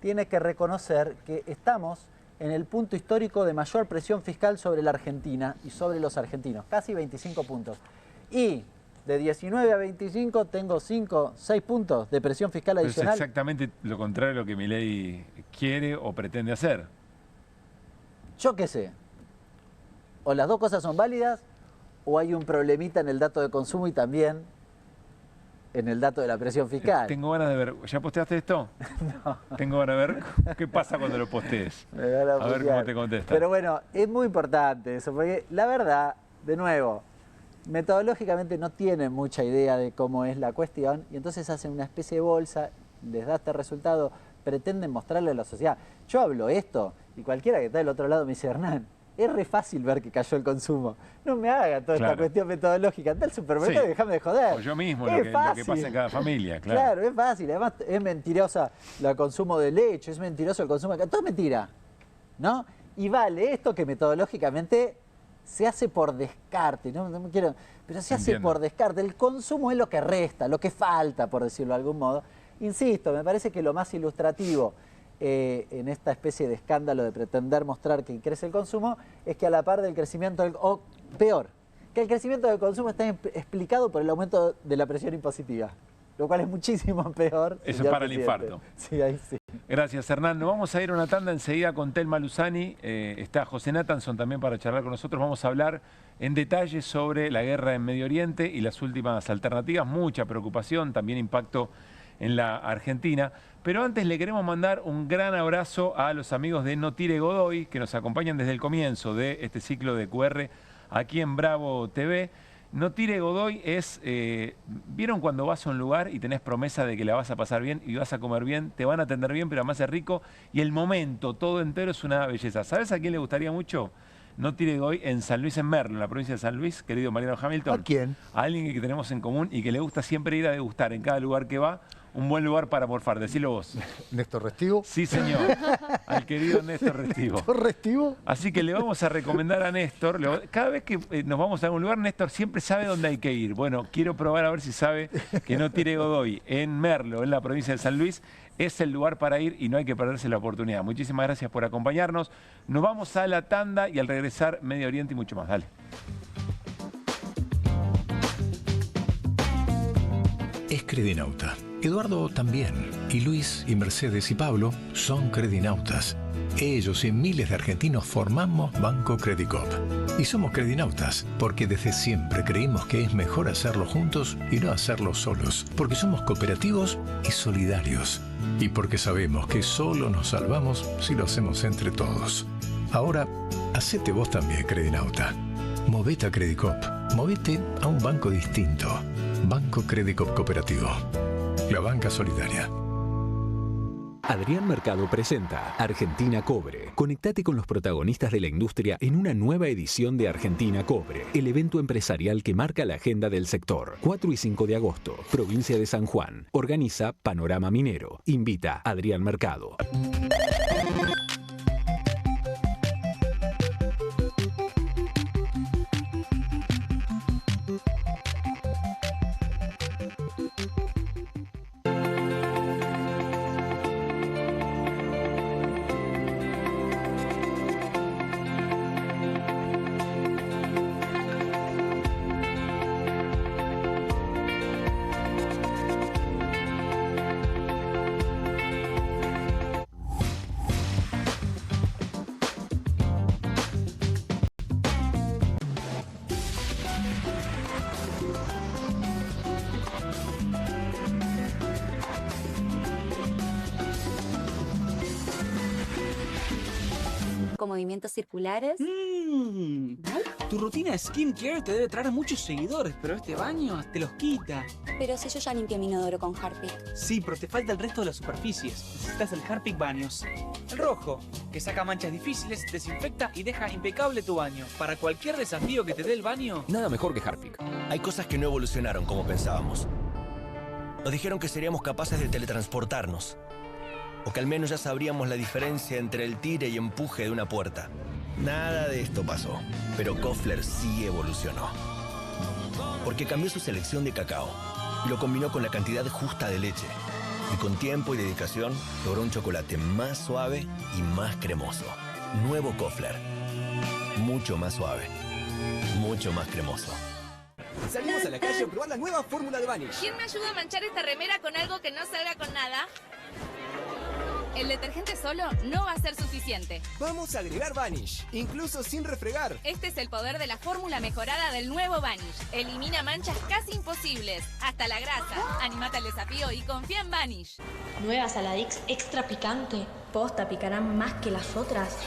tiene que reconocer que estamos en el punto histórico de mayor presión fiscal sobre la Argentina y sobre los argentinos. Casi 25 puntos. Y de 19 a 25 tengo 6 puntos de presión fiscal adicional. Es exactamente lo contrario de lo que Milei quiere o pretende hacer. Yo qué sé. O las dos cosas son válidas o hay un problemita en el dato de consumo y también en el dato de la presión fiscal. Tengo ganas de ver. ¿Ya posteaste esto? No. Tengo ganas de ver qué pasa cuando lo postees. A ver cómo te contesta. Pero bueno, es muy importante eso, porque la verdad, de nuevo, metodológicamente no tienen mucha idea de cómo es la cuestión y entonces hacen una especie de bolsa, les da este resultado, pretenden mostrarle a la sociedad. Yo hablo esto y cualquiera que está del otro lado me dice, Hernán, es re fácil ver que cayó el consumo. No me haga toda esta cuestión metodológica. Anda al supermercado y déjame de joder. O yo mismo, lo que pasa en cada familia. Claro, es fácil. Además, es mentirosa el consumo de leche, es mentiroso el consumo de... Todo es mentira, ¿no? Y vale esto que metodológicamente se hace por descarte. No quiero, pero se hace por descarte. El consumo es lo que resta, lo que falta, por decirlo de algún modo. Insisto, me parece que lo más ilustrativo en esta especie de escándalo de pretender mostrar que crece el consumo es que a la par del crecimiento, o peor, que el crecimiento del consumo está explicado por el aumento de la presión impositiva, lo cual es muchísimo peor. Eso es para el infarto. Sí, ahí sí. Gracias, Hernán. Nos vamos a ir a una tanda enseguida con Telma Luzani. Está José Nathanson también para charlar con nosotros. Vamos a hablar en detalle sobre la guerra en Medio Oriente y las últimas alternativas. Mucha preocupación, también impacto en la Argentina. Pero antes le queremos mandar un gran abrazo a los amigos de No Tire Godoy, que nos acompañan desde el comienzo de este ciclo de QR aquí en Bravo TV. No Tire Godoy es, ¿vieron cuando vas a un lugar y tenés promesa de que la vas a pasar bien y vas a comer bien? Te van a atender bien, pero además es rico y el momento todo entero es una belleza. ¿Sabes a quién le gustaría mucho? No Tire Godoy en San Luis, en Merlo, en la provincia de San Luis, querido Mariano Hamilton. ¿A quién? A alguien que tenemos en común y que le gusta siempre ir a degustar en cada lugar que va. Un buen lugar para morfar, decilo vos. ¿Néstor Restivo? Sí, señor. Al querido Néstor Restivo. ¿Néstor Restivo? Así que le vamos a recomendar a Néstor. Cada vez que nos vamos a algún lugar, Néstor siempre sabe dónde hay que ir. Bueno, quiero probar a ver si sabe que No Tire Godoy en Merlo, en la provincia de San Luis, es el lugar para ir y no hay que perderse la oportunidad. Muchísimas gracias por acompañarnos. Nos vamos a la tanda y al regresar Medio Oriente y mucho más. Dale. Es Credinauta. Eduardo también. Y Luis y Mercedes y Pablo son Credinautas. Ellos y miles de argentinos formamos Banco Credicop. Y somos Credinautas porque desde siempre creímos que es mejor hacerlo juntos y no hacerlo solos. Porque somos cooperativos y solidarios. Y porque sabemos que solo nos salvamos si lo hacemos entre todos. Ahora, hacete vos también, Credinauta. Movete a Credicop. Movete a un banco distinto. Banco Credicop Cooperativo. La banca solidaria. Adrián Mercado presenta Argentina Cobre. Conectate con los protagonistas de la industria en una nueva edición de Argentina Cobre, el evento empresarial que marca la agenda del sector. 4 y 5 de agosto, provincia de San Juan. Organiza Panorama Minero. Invita Adrián Mercado. Movimientos circulares. Tu rutina de skincare te debe traer muchos seguidores, pero este baño te los quita. Pero si yo ya limpié mi inodoro con Harpic. Sí, pero te falta el resto de las superficies. Necesitas el Harpic Baños. El rojo, que saca manchas difíciles, desinfecta y deja impecable tu baño. Para cualquier desafío que te dé el baño. Nada mejor que Harpic. Hay cosas que no evolucionaron como pensábamos. Nos dijeron que seríamos capaces de teletransportarnos. O que al menos ya sabríamos la diferencia entre el tire y empuje de una puerta. Nada de esto pasó, pero Koffler sí evolucionó. Porque cambió su selección de cacao y lo combinó con la cantidad justa de leche. Y con tiempo y dedicación logró un chocolate más suave y más cremoso. Nuevo Koffler. Mucho más suave. Mucho más cremoso. Salimos a la calle a probar la nueva fórmula de Vanish. ¿Quién me ayuda a manchar esta remera con algo que no salga con nada? El detergente solo no va a ser suficiente. Vamos a agregar Vanish, incluso sin refregar. Este es el poder de la fórmula mejorada del nuevo Vanish. Elimina manchas casi imposibles, hasta la grasa. Anímate al desafío y confía en Vanish. Nueva Saladix extra picante. Posta, picarán más que las otras.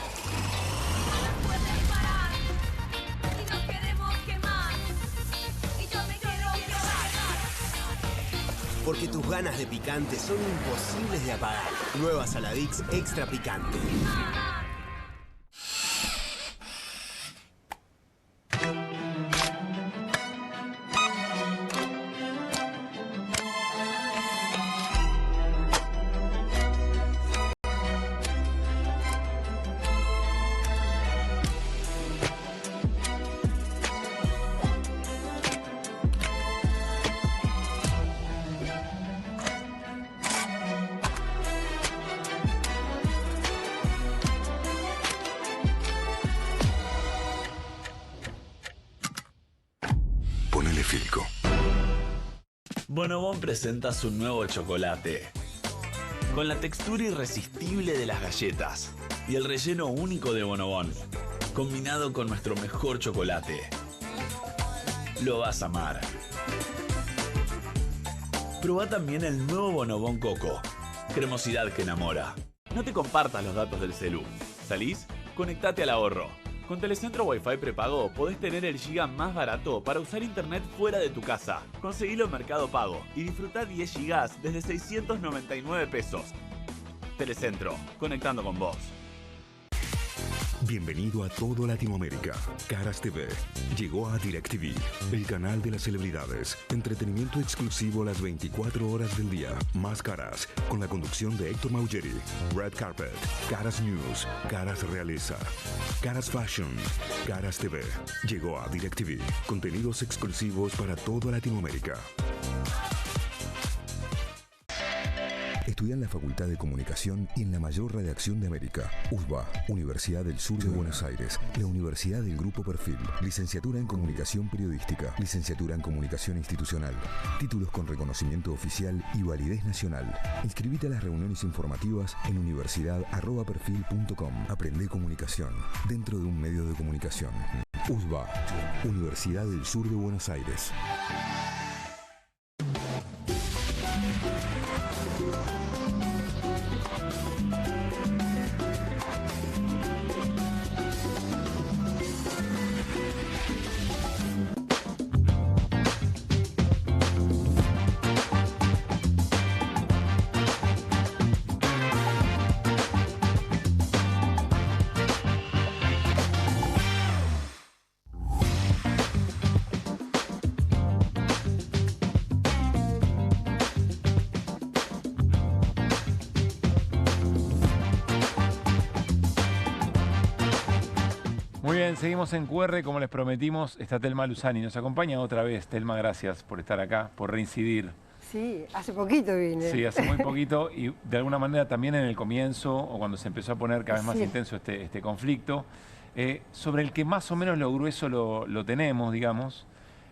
Porque tus ganas de picante son imposibles de apagar. Nueva Saladix extra picante. Bonobón presenta su nuevo chocolate, con la textura irresistible de las galletas y el relleno único de Bonobón, combinado con nuestro mejor chocolate. Lo vas a amar. Probá también el nuevo Bonobón Coco, cremosidad que enamora. No te compartas los datos del celu. ¿Salís? Conectate al ahorro. Con Telecentro Wi-Fi prepago podés tener el giga más barato para usar internet fuera de tu casa. Conseguilo en Mercado Pago y disfrutá 10 gigas desde 699 pesos. Telecentro, conectando con vos. Bienvenido a todo Latinoamérica. Caras TV llegó a DirecTV, el canal de las celebridades. Entretenimiento exclusivo las 24 horas del día. Más Caras, con la conducción de Héctor Maugeri. Red Carpet, Caras News, Caras Realeza, Caras Fashion, Caras TV. Llegó a DirecTV. Contenidos exclusivos para toda Latinoamérica. Estudia en la Facultad de Comunicación y en la mayor redacción de América. USBA, Universidad del Sur de Buenos Aires. La Universidad del Grupo Perfil. Licenciatura en Comunicación Periodística. Licenciatura en Comunicación Institucional. Títulos con reconocimiento oficial y validez nacional. Inscribite a las reuniones informativas en universidad@perfil.com. Aprende comunicación dentro de un medio de comunicación. USBA, Universidad del Sur de Buenos Aires. Muy bien, seguimos en QR, como les prometimos, está Telma Luzani. Nos acompaña otra vez. Telma, gracias por estar acá, por reincidir. Sí, hace poquito vine. Sí, hace muy poquito y de alguna manera también en el comienzo, o cuando se empezó a poner cada vez más intenso este conflicto, sobre el que más o menos lo grueso lo tenemos, digamos.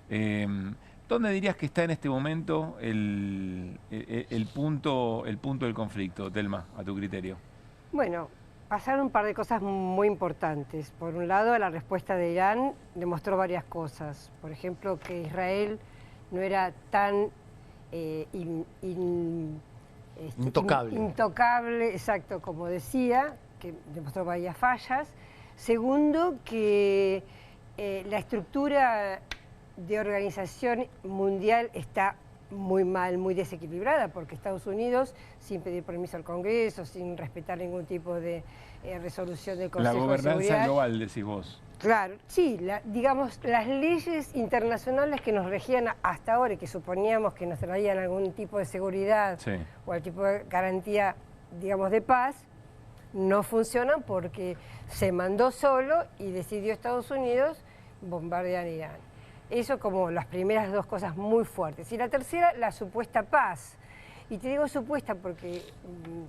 ¿Dónde dirías que está en este momento el punto del conflicto, Telma, a tu criterio? Bueno, pasaron un par de cosas muy importantes. Por un lado, la respuesta de Irán demostró varias cosas. Por ejemplo, que Israel no era tan intocable, exacto, como decía, que demostró varias fallas. Segundo, que la estructura de organización mundial está muy mal, muy desequilibrada, porque Estados Unidos, sin pedir permiso al Congreso, sin respetar ningún tipo de resolución del Consejo de Seguridad... La gobernanza global, decís vos. Claro, sí, digamos, las leyes internacionales que nos regían hasta ahora y que suponíamos que nos traían algún tipo de seguridad o algún tipo de garantía, digamos, de paz, no funcionan porque se mandó solo y decidió Estados Unidos bombardear Irán. Eso como las primeras dos cosas muy fuertes. Y la tercera, la supuesta paz. Y te digo supuesta porque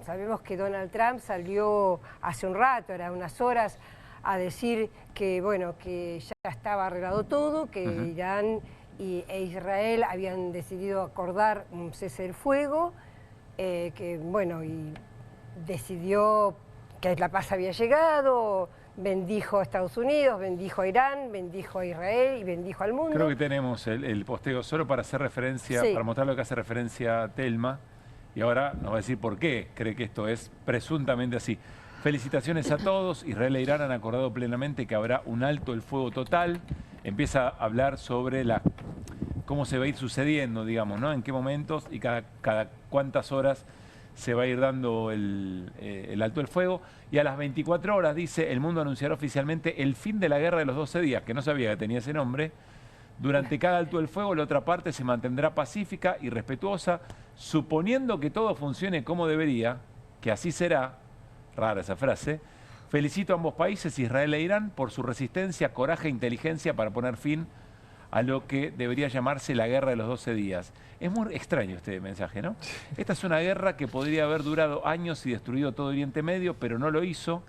sabemos que Donald Trump salió hace un rato, era unas horas, a decir que, bueno, que ya estaba arreglado todo, que Irán e Israel habían decidido acordar un cese del fuego, que, bueno, y decidió que la paz había llegado, bendijo a Estados Unidos, bendijo a Irán, bendijo a Israel y bendijo al mundo. Creo que tenemos el posteo solo para hacer referencia, para mostrar lo que hace referencia a Telma, y ahora nos va a decir por qué cree que esto es presuntamente así. Felicitaciones a todos. Israel e Irán han acordado plenamente que habrá un alto el fuego total. Empieza a hablar sobre cómo se va a ir sucediendo, digamos, ¿no? En qué momentos y cada cuántas horas se va a ir dando el alto el fuego. Y a las 24 horas, dice, el mundo anunciará oficialmente el fin de la guerra de los 12 días, que no sabía que tenía ese nombre. Durante cada alto el fuego, la otra parte se mantendrá pacífica y respetuosa, suponiendo que todo funcione como debería, que así será. Rara esa frase. Felicito a ambos países, Israel e Irán, por su resistencia, coraje e inteligencia para poner fin a lo que debería llamarse la guerra de los 12 días. Es muy extraño este mensaje, ¿no? Esta es una guerra que podría haber durado años y destruido todo Oriente Medio, pero no lo hizo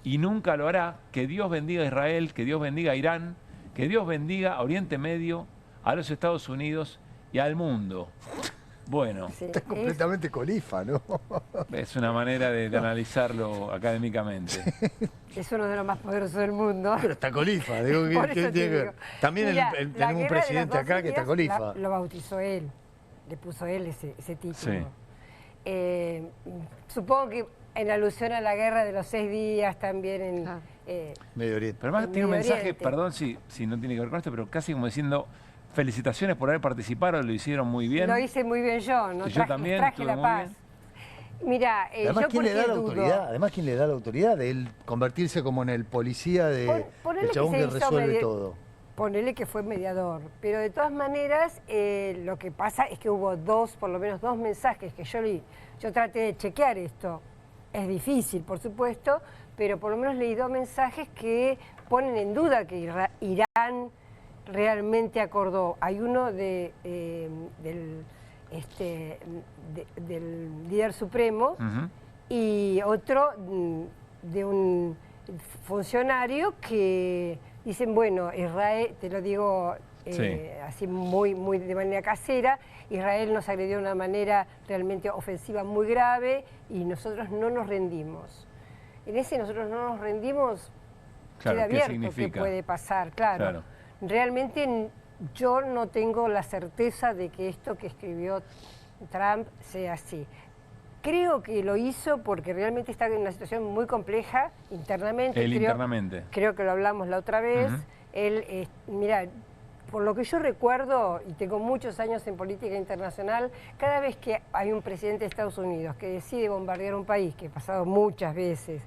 y nunca lo hará. Que Dios bendiga a Israel, que Dios bendiga a Irán, que Dios bendiga a Oriente Medio, a los Estados Unidos y al mundo. Bueno. Está completamente colifa, ¿no? Es una manera de analizarlo académicamente. Es uno de los más poderosos del mundo. Pero está colifa. Digo, también mira, tenemos un presidente acá que está colifa. Lo bautizó él. Le puso él ese título. Sí. Supongo que en alusión a la guerra de los 6 días también en Medio Oriente. Pero además tiene un mensaje, perdón si no tiene que ver con esto, pero casi como diciendo... Felicitaciones por haber participado, lo hicieron muy bien. Lo hice muy bien yo, ¿no? Yo también, traje la paz. Mira, además, ¿quién le da la autoridad? Además, ¿quién le da la autoridad de él convertirse como en el policía del chabón que resuelve todo? Ponele que fue mediador, pero de todas maneras lo que pasa es que hubo por lo menos dos mensajes que yo traté de chequear esto. Es difícil, por supuesto, pero por lo menos leí 2 mensajes que ponen en duda que Irán realmente acordó. Hay uno del líder supremo y otro de un funcionario que dicen, bueno, Israel, te lo digo así muy de manera casera, Israel nos agredió de una manera realmente ofensiva muy grave y nosotros no nos rendimos. En ese nosotros no nos rendimos, queda abierto qué puede pasar, claro. Realmente yo no tengo la certeza de que esto que escribió Trump sea así. Creo que lo hizo porque realmente está en una situación muy compleja internamente. Creo que lo hablamos la otra vez. Él, mira, por lo que yo recuerdo, y tengo muchos años en política internacional, cada vez que hay un presidente de Estados Unidos que decide bombardear un país, que ha pasado muchas veces,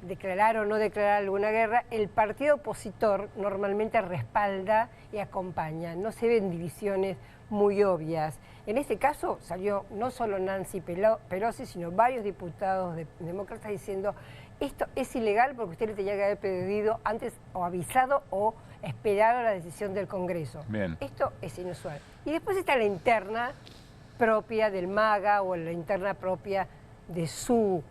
declarar o no declarar alguna guerra, el partido opositor normalmente respalda y acompaña. No se ven divisiones muy obvias. En este caso salió no solo Nancy Pelosi, sino varios diputados demócratas diciendo esto es ilegal porque usted le tenía que haber pedido antes o avisado o esperado la decisión del Congreso. Bien. Esto es inusual. Y después está la interna propia del MAGA o la interna propia de su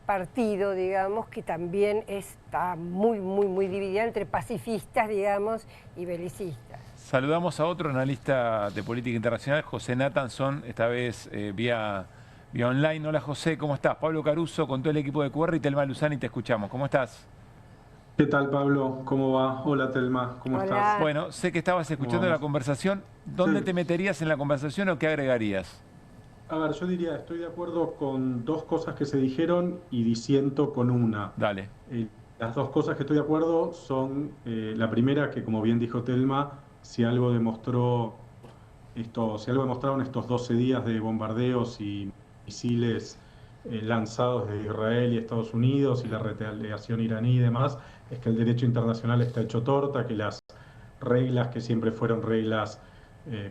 partido, digamos, que también está muy dividida entre pacifistas, digamos, y belicistas. Saludamos a otro analista de política internacional, José Nathanson, esta vez vía online. Hola José, ¿cómo estás? Pablo Caruso con todo el equipo de QR y Telma Luzani, te escuchamos. ¿Cómo estás? ¿Qué tal, Pablo? ¿Cómo va? Hola, Telma, ¿cómo estás? Bueno, sé que estabas escuchando la conversación. ¿Dónde te meterías en la conversación o qué agregarías? A ver, yo diría, estoy de acuerdo con 2 cosas que se dijeron y disiento con una. Dale. Las 2 cosas que estoy de acuerdo son, la primera, que como bien dijo Telma, si algo demostraron estos 12 días de bombardeos y misiles lanzados de Israel y Estados Unidos y la retaliación iraní y demás, es que el derecho internacional está hecho torta, que las reglas que siempre fueron reglas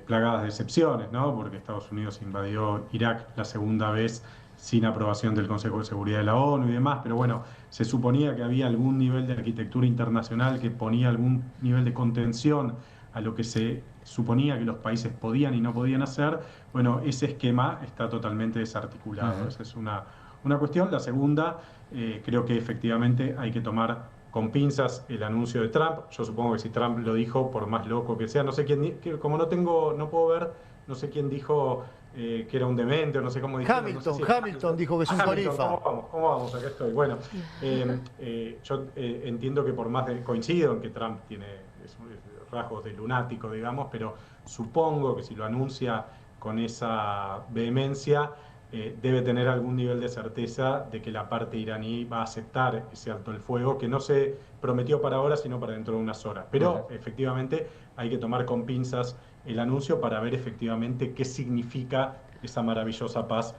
plagadas de excepciones, ¿no? Porque Estados Unidos invadió Irak la segunda vez sin aprobación del Consejo de Seguridad de la ONU y demás, pero bueno, se suponía que había algún nivel de arquitectura internacional que ponía algún nivel de contención a lo que se suponía que los países podían y no podían hacer. Bueno, ese esquema está totalmente desarticulado. Esa es una cuestión. La segunda, creo que efectivamente hay que tomar con pinzas el anuncio de Trump. Yo supongo que si Trump lo dijo, por más loco que sea, no sé quién, como no puedo ver, no sé quién dijo que era un demente, o no sé cómo dijeron. Hamilton dijo que es un califa. ¿Cómo vamos? Acá estoy. Bueno, yo entiendo que por más coincido en que Trump tiene rasgos de lunático, digamos, pero supongo que si lo anuncia con esa vehemencia, debe tener algún nivel de certeza de que la parte iraní va a aceptar ese alto el fuego, que no se prometió para ahora, sino para dentro de unas horas. Pero efectivamente hay que tomar con pinzas el anuncio para ver efectivamente qué significa esa maravillosa paz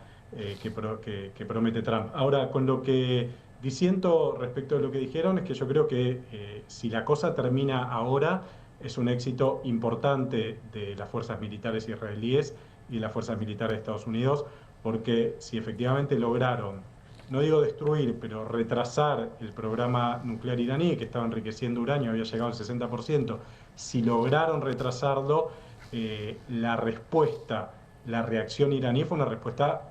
que promete Trump. Ahora, con lo que disiento respecto de lo que dijeron, es que yo creo que si la cosa termina ahora, es un éxito importante de las fuerzas militares israelíes y de las fuerzas militares de Estados Unidos, porque si efectivamente lograron, no digo destruir, pero retrasar el programa nuclear iraní, que estaba enriqueciendo uranio, había llegado al 60%, si lograron retrasarlo, la respuesta, la reacción iraní fue una respuesta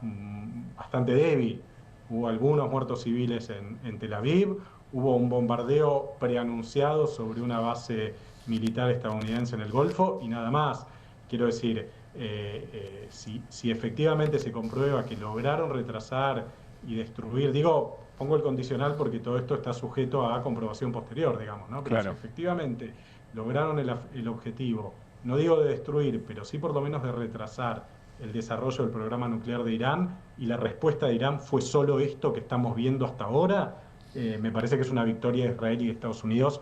bastante débil. Hubo algunos muertos civiles en Tel Aviv, hubo un bombardeo preanunciado sobre una base militar estadounidense en el Golfo y nada más. Quiero decir, si efectivamente se comprueba que lograron retrasar y destruir, pongo el condicional porque todo esto está sujeto a comprobación posterior, digamos, ¿no? Pero si efectivamente lograron el objetivo, no digo de destruir, pero sí por lo menos de retrasar el desarrollo del programa nuclear de Irán, y la respuesta de Irán fue solo esto que estamos viendo hasta ahora, me parece que es una victoria de Israel y de Estados Unidos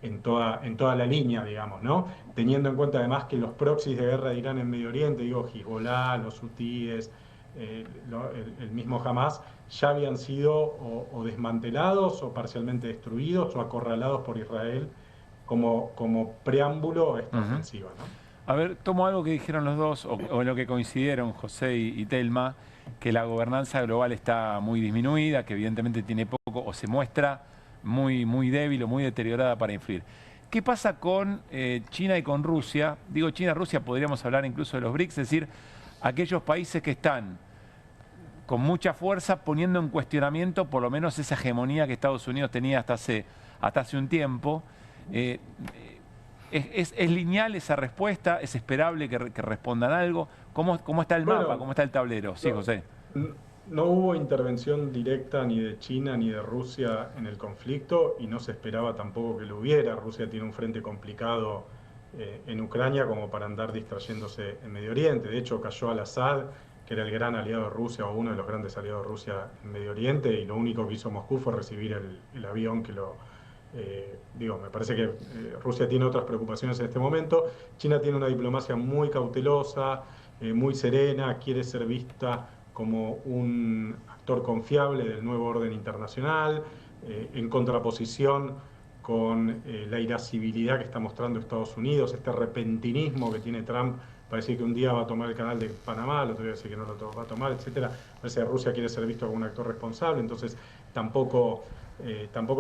en toda la línea, digamos, ¿no? Teniendo en cuenta además que los proxies de guerra de Irán en Medio Oriente, Hezbollah, los hutíes, el mismo Hamas, ya habían sido o desmantelados o parcialmente destruidos o acorralados por Israel como preámbulo a esta ofensiva, ¿no? A ver, tomo algo que dijeron los dos, o en lo que coincidieron José y Telma, que la gobernanza global está muy disminuida, que evidentemente tiene poco o se muestra muy débil o muy deteriorada para influir. ¿Qué pasa con China y con Rusia? Digo China, Rusia, podríamos hablar incluso de los BRICS, es decir, aquellos países que están con mucha fuerza poniendo en cuestionamiento por lo menos esa hegemonía que Estados Unidos tenía hasta hace un tiempo. ¿Es lineal esa respuesta? ¿Es esperable que respondan algo? ¿Cómo está el mapa? ¿Cómo está el tablero? Sí, José. No hubo intervención directa ni de China ni de Rusia en el conflicto y no se esperaba tampoco que lo hubiera. Rusia tiene un frente complicado en Ucrania como para andar distrayéndose en Medio Oriente. De hecho, cayó al-Assad, que era el gran aliado de Rusia o uno de los grandes aliados de Rusia en Medio Oriente, y lo único que hizo Moscú fue recibir el avión que lo... me parece que Rusia tiene otras preocupaciones en este momento. China tiene una diplomacia muy cautelosa, muy serena, quiere ser vista como un actor confiable del nuevo orden internacional, en contraposición con la irascibilidad que está mostrando Estados Unidos, este repentinismo que tiene Trump. Parece que un día va a tomar el canal de Panamá, el otro día dice que no lo va a tomar, etc. Parece que Rusia quiere ser visto como un actor responsable, entonces tampoco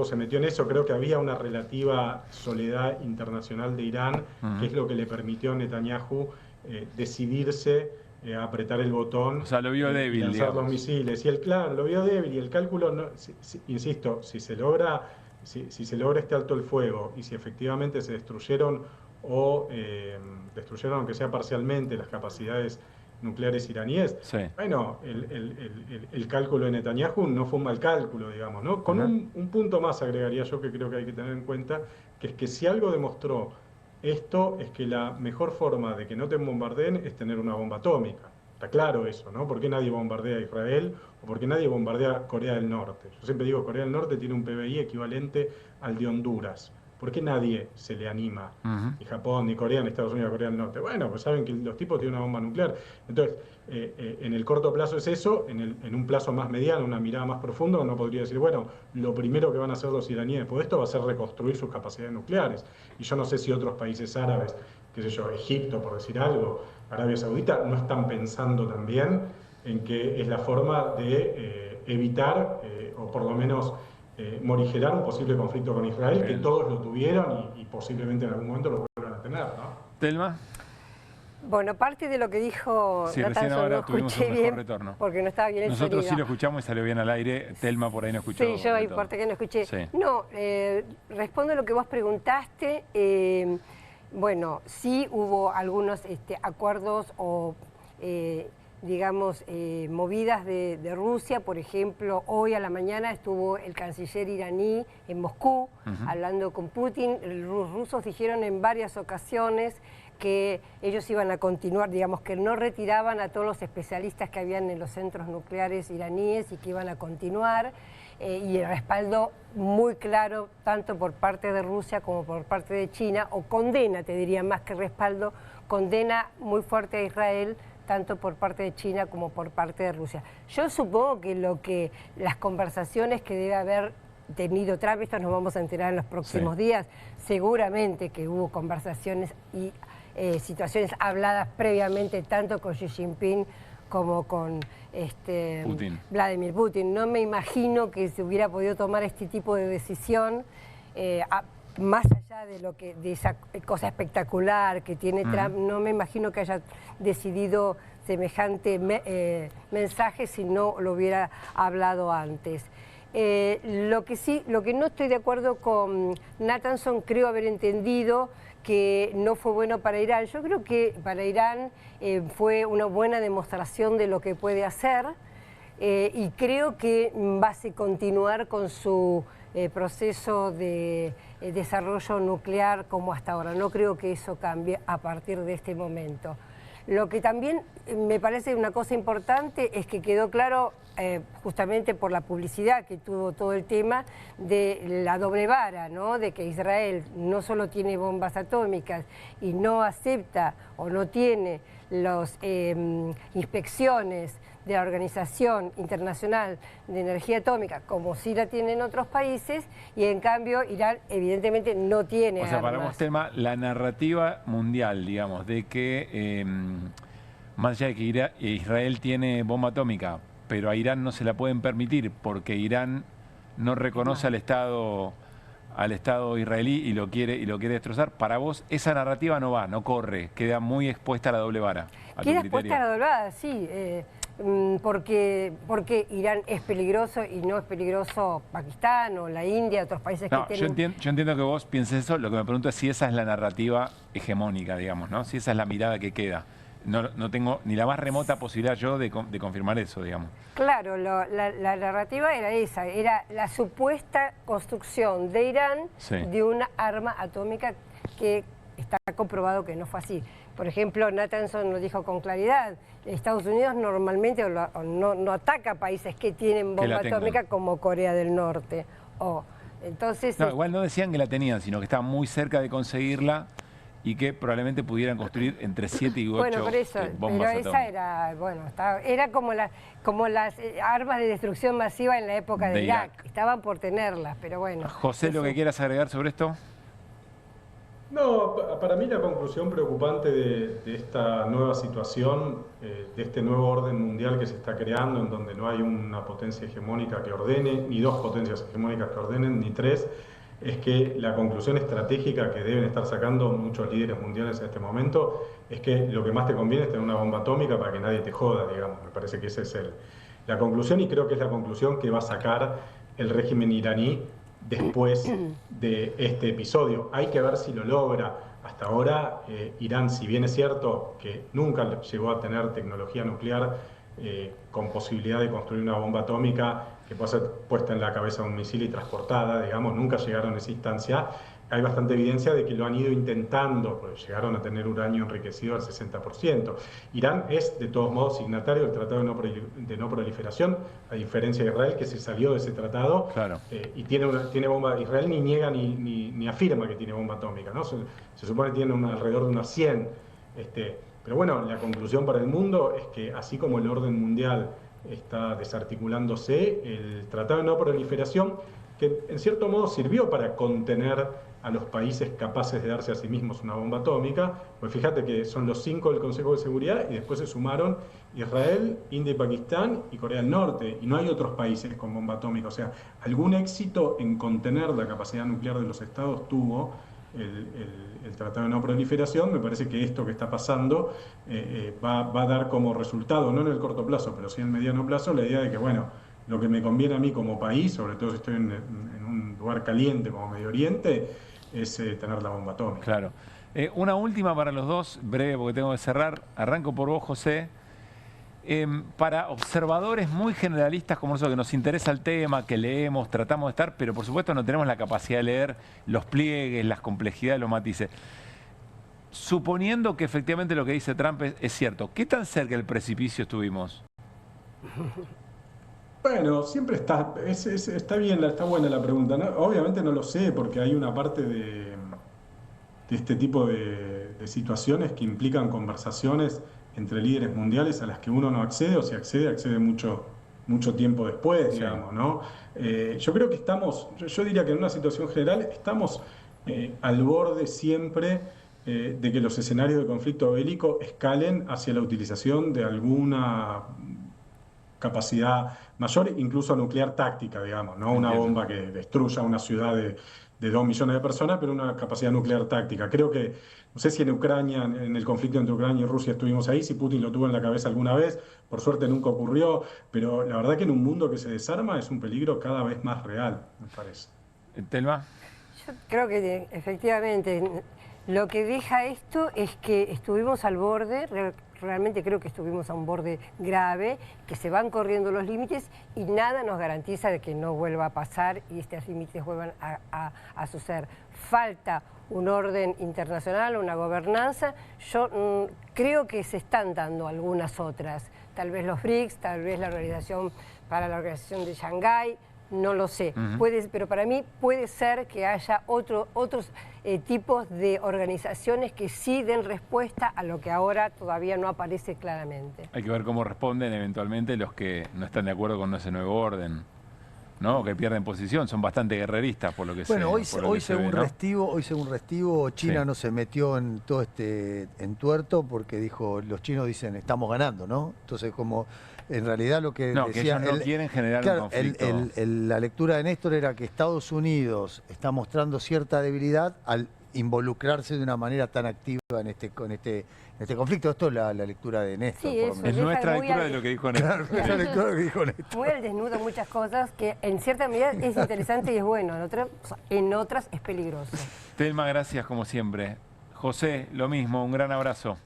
se metió en eso. Creo que había una relativa soledad internacional de Irán, que es lo que le permitió a Netanyahu decidirse a apretar el botón, o sea, lo vio débil, y lanzar los misiles. Y lo vio débil, y el cálculo, insisto, si se logra este alto el fuego, y si efectivamente se destruyeron aunque sea parcialmente, las capacidades nucleares iraníes, bueno, el cálculo de Netanyahu no fue un mal cálculo, digamos, ¿no? Con un punto más agregaría yo, que creo que hay que tener en cuenta, que es que si algo demostró esto, es que la mejor forma de que no te bombardeen es tener una bomba atómica. Está claro eso, ¿no? ¿Por qué nadie bombardea a Israel o por qué nadie bombardea a Corea del Norte? Yo siempre digo, Corea del Norte tiene un PBI equivalente al de Honduras. ¿Por qué nadie se le anima? Ni Japón, ni Corea, ni Estados Unidos, Corea del Norte. Bueno, pues saben que los tipos tienen una bomba nuclear. Entonces, en el corto plazo es eso, en un plazo más mediano, una mirada más profunda, uno podría decir, bueno, lo primero que van a hacer los iraníes después de esto va a ser reconstruir sus capacidades nucleares. Y yo no sé si otros países árabes, qué sé yo, Egipto, por decir algo, Arabia Saudita, no están pensando también en que es la forma de evitar, o por lo menos morigerar un posible conflicto con Israel, que todos lo tuvieron y posiblemente en algún momento lo vuelvan a tener, ¿no? Telma. Bueno, parte de lo que dijo recién ahora no tuvimos un mejor retorno. Porque no estaba bien Nosotros el sonido. Sí lo escuchamos y salió bien al aire. Telma por ahí no escuchó. Sí, yo hay parte que no escuché. Sí. No, respondo a lo que vos preguntaste. Bueno, sí hubo algunos acuerdos o digamos, movidas de Rusia. Por ejemplo, hoy a la mañana estuvo el canciller iraní en Moscú hablando con Putin. Los rusos dijeron en varias ocasiones que ellos iban a continuar, digamos, que no retiraban a todos los especialistas que habían en los centros nucleares iraníes y que iban a continuar. Y el respaldo muy claro, tanto por parte de Rusia como por parte de China, o condena, te diría más que respaldo, condena muy fuerte a Israel, tanto por parte de China como por parte de Rusia. Yo supongo que las conversaciones que debe haber tenido Trump, esto nos vamos a enterar en los próximos días, seguramente que hubo conversaciones y situaciones habladas previamente tanto con Xi Jinping como con Vladimir Putin. No me imagino que se hubiera podido tomar este tipo de decisión más allá de esa cosa espectacular que tiene Trump. No me imagino que haya decidido semejante mensaje si no lo hubiera hablado antes. Lo que no estoy de acuerdo con Nathanson, creo haber entendido que no fue bueno para Irán. Yo creo que para Irán fue una buena demostración de lo que puede hacer y creo que va a continuar con su proceso de desarrollo nuclear como hasta ahora. No creo que eso cambie a partir de este momento. Lo que también me parece una cosa importante es que quedó claro, justamente por la publicidad que tuvo todo el tema, de la doble vara, ¿no? De que Israel no solo tiene bombas atómicas y no acepta o no tiene las inspecciones de la Organización Internacional de Energía Atómica, como sí la tienen otros países, y en cambio Irán evidentemente no tiene armas. Paramos tema, la narrativa mundial, digamos, de que más allá de que Israel tiene bomba atómica, pero a Irán no se la pueden permitir porque Irán no reconoce al Estado israelí y lo quiere destrozar. Para vos esa narrativa no corre, queda muy expuesta a la doble vara. Queda expuesta a la doble vara, sí. Porque Irán es peligroso y no es peligroso Pakistán o la India, otros países que tienen... Yo entiendo que vos pienses eso, lo que me pregunto es si esa es la narrativa hegemónica, digamos, ¿no? Si esa es la mirada que queda. No tengo ni la más remota posibilidad yo de confirmar eso, digamos. Claro, la narrativa era esa, era la supuesta construcción de Irán de una arma atómica que está comprobado que no fue así. Por ejemplo, Nathanson lo dijo con claridad, Estados Unidos normalmente no ataca países que tienen bomba atómica como Corea del Norte. Entonces, igual no decían que la tenían, sino que estaban muy cerca de conseguirla y que probablemente pudieran construir entre 7 y 8 bueno, por eso, bombas pero esa atómicas. Era como las armas de destrucción masiva en la época de Irak. Estaban por tenerlas, pero bueno. José, ¿lo que quieras agregar sobre esto? No, para mí la conclusión preocupante de esta nueva situación, de este nuevo orden mundial que se está creando, en donde no hay una potencia hegemónica que ordene, ni dos potencias hegemónicas que ordenen, ni tres, es que la conclusión estratégica que deben estar sacando muchos líderes mundiales en este momento es que lo que más te conviene es tener una bomba atómica para que nadie te joda, digamos. Me parece que esa es la conclusión, y creo que es la conclusión que va a sacar el régimen iraní después de este episodio. Hay que ver si lo logra. Hasta ahora, Irán, si bien es cierto que nunca llegó a tener tecnología nuclear con posibilidad de construir una bomba atómica que pueda ser puesta en la cabeza de un misil y transportada, digamos, nunca llegaron a esa instancia. Hay bastante evidencia de que lo han ido intentando, porque llegaron a tener uranio enriquecido al 60%. Irán es, de todos modos, signatario del Tratado de No Proliferación, a diferencia de Israel, que se salió de ese tratado. Claro. Y tiene bomba. Israel ni niega ni afirma que tiene bomba atómica, ¿no? Se supone que tiene alrededor de unas 100. Pero bueno, la conclusión para el mundo es que, así como el orden mundial está desarticulándose, el Tratado de No Proliferación, que en cierto modo sirvió para contener a los países capaces de darse a sí mismos una bomba atómica, pues fíjate que son los 5 del Consejo de Seguridad y después se sumaron Israel, India y Pakistán y Corea del Norte, y no hay otros países con bomba atómica. O sea, algún éxito en contener la capacidad nuclear de los estados tuvo el Tratado de No Proliferación. Me parece que esto que está pasando va a dar como resultado, no en el corto plazo, pero sí en el mediano plazo, la idea de que, bueno, lo que me conviene a mí como país, sobre todo si estoy en un lugar caliente como Medio Oriente, es tener la bomba atómica. Claro. Una última para los dos, breve porque tengo que cerrar. Arranco por vos, José. para observadores muy generalistas como nosotros, que nos interesa el tema, que leemos, tratamos de estar, pero por supuesto no tenemos la capacidad de leer los pliegues, las complejidades, los matices. Suponiendo que efectivamente lo que dice Trump es cierto, ¿qué tan cerca del precipicio estuvimos? Bueno, siempre está bien, está buena la pregunta, ¿no? Obviamente no lo sé, porque hay una parte de este tipo de situaciones que implican conversaciones entre líderes mundiales a las que uno no accede, o si accede mucho tiempo después, digamos, ¿no? Yo creo que yo diría que en una situación general estamos al borde siempre de que los escenarios de conflicto bélico escalen hacia la utilización de alguna capacidad mayor, incluso nuclear táctica, digamos, no una bomba que destruya una ciudad de 2 millones de personas, pero una capacidad nuclear táctica. Creo que, no sé si en Ucrania, en el conflicto entre Ucrania y Rusia estuvimos ahí, si Putin lo tuvo en la cabeza alguna vez, por suerte nunca ocurrió, pero la verdad que en un mundo que se desarma es un peligro cada vez más real, me parece. Telma. Yo creo que efectivamente lo que deja esto es que estuvimos al borde, realmente creo que estuvimos a un borde grave, que se van corriendo los límites y nada nos garantiza de que no vuelva a pasar y estos límites vuelvan a suceder. Falta un orden internacional, una gobernanza. Yo creo que se están dando algunas otras, tal vez los BRICS, tal vez la Organización de Shanghái, no lo sé, pero para mí puede ser que haya otros tipos de organizaciones que sí den respuesta a lo que ahora todavía no aparece claramente. Hay que ver cómo responden eventualmente los que no están de acuerdo con ese nuevo orden, ¿no? Que pierden posición, son bastante guerreristas por lo que bueno, hoy según Restivo, China no se metió en todo este entuerto porque dijo, los chinos dicen estamos ganando, ¿no? Entonces como en realidad lo que decía... que ellos no quieren generar un conflicto. La lectura de Néstor era que Estados Unidos está mostrando cierta debilidad al involucrarse de una manera tan activa en este conflicto. Esto es la lectura de Néstor. Sí, es nuestra lectura de lo que dijo Néstor. Claro, la lectura de lo que dijo Néstor. Muy al desnudo muchas cosas que en cierta medida es interesante y es bueno, en otras es peligroso. Telma, gracias como siempre. José, lo mismo, un gran abrazo.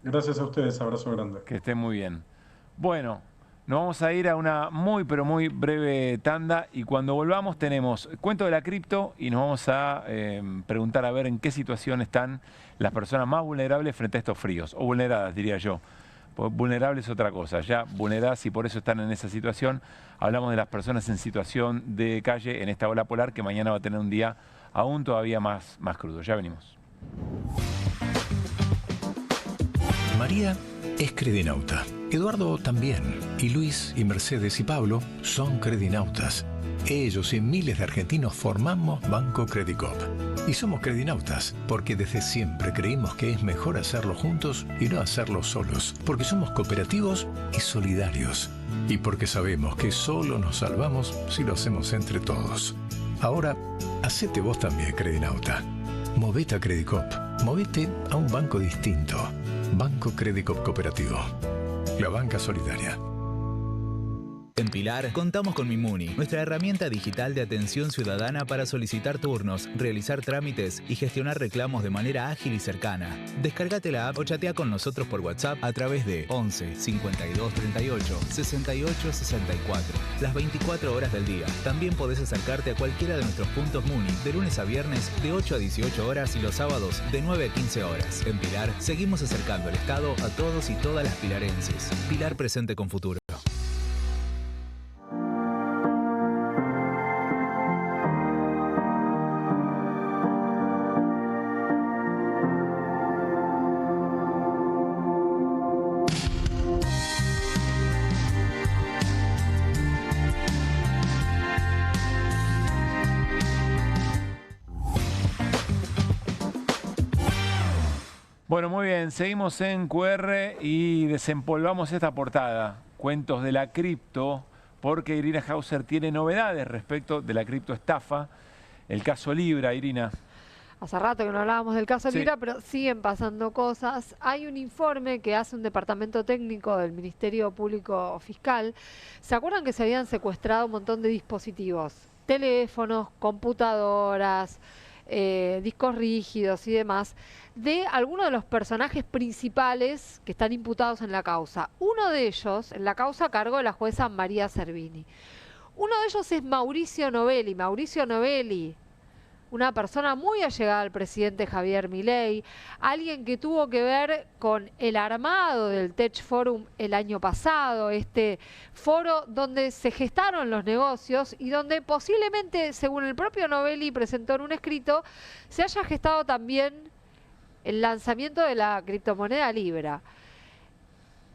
Gracias a ustedes, abrazo grande. Que estén muy bien. Bueno, nos vamos a ir a una muy pero muy breve tanda y cuando volvamos tenemos cuento de la cripto y nos vamos a preguntar a ver en qué situación están las personas más vulnerables frente a estos fríos, o vulneradas diría yo. Pues vulnerable es otra cosa, ya vulneradas y por eso están en esa situación. Hablamos de las personas en situación de calle en esta ola polar que mañana va a tener un día aún todavía más crudo. Ya venimos. María es credinauta. Eduardo también. Y Luis y Mercedes y Pablo son credinautas. Ellos y miles de argentinos formamos Banco Credicop. Y somos credinautas porque desde siempre creímos que es mejor hacerlo juntos y no hacerlo solos. Porque somos cooperativos y solidarios. Y porque sabemos que solo nos salvamos si lo hacemos entre todos. Ahora, hacete vos también credinauta. Movete a Credicop. Movete a un banco distinto. Banco Credicop Cooperativo. La banca solidaria. En Pilar contamos con Mimuni, nuestra herramienta digital de atención ciudadana para solicitar turnos, realizar trámites y gestionar reclamos de manera ágil y cercana. Descárgate la app o chatea con nosotros por WhatsApp a través de 11 52 38 68 64. Las 24 horas del día. También podés acercarte a cualquiera de nuestros puntos Muni de lunes a viernes de 8 a 18 horas y los sábados de 9 a 15 horas. En Pilar seguimos acercando el Estado a todos y todas las pilarenses. Pilar presente con futuro. Bueno, muy bien, seguimos en QR y desempolvamos esta portada, Cuentos de la Cripto, porque Irina Hauser tiene novedades respecto de la criptoestafa, el caso Libra, Irina. Hace rato que no hablábamos del caso Libra, pero siguen pasando cosas. Hay un informe que hace un departamento técnico del Ministerio Público Fiscal. ¿Se acuerdan que se habían secuestrado un montón de dispositivos? Teléfonos, computadoras, discos rígidos y demás, de algunos de los personajes principales que están imputados en la causa. Uno de ellos, en la causa a cargo de la jueza María Servini. Uno de ellos es Mauricio Novelli. Mauricio Novelli, una persona muy allegada al presidente Javier Milei, alguien que tuvo que ver con el armado del Tech Forum el año pasado, este foro donde se gestaron los negocios y donde posiblemente, según el propio Novelli presentó en un escrito, se haya gestado también el lanzamiento de la criptomoneda Libra.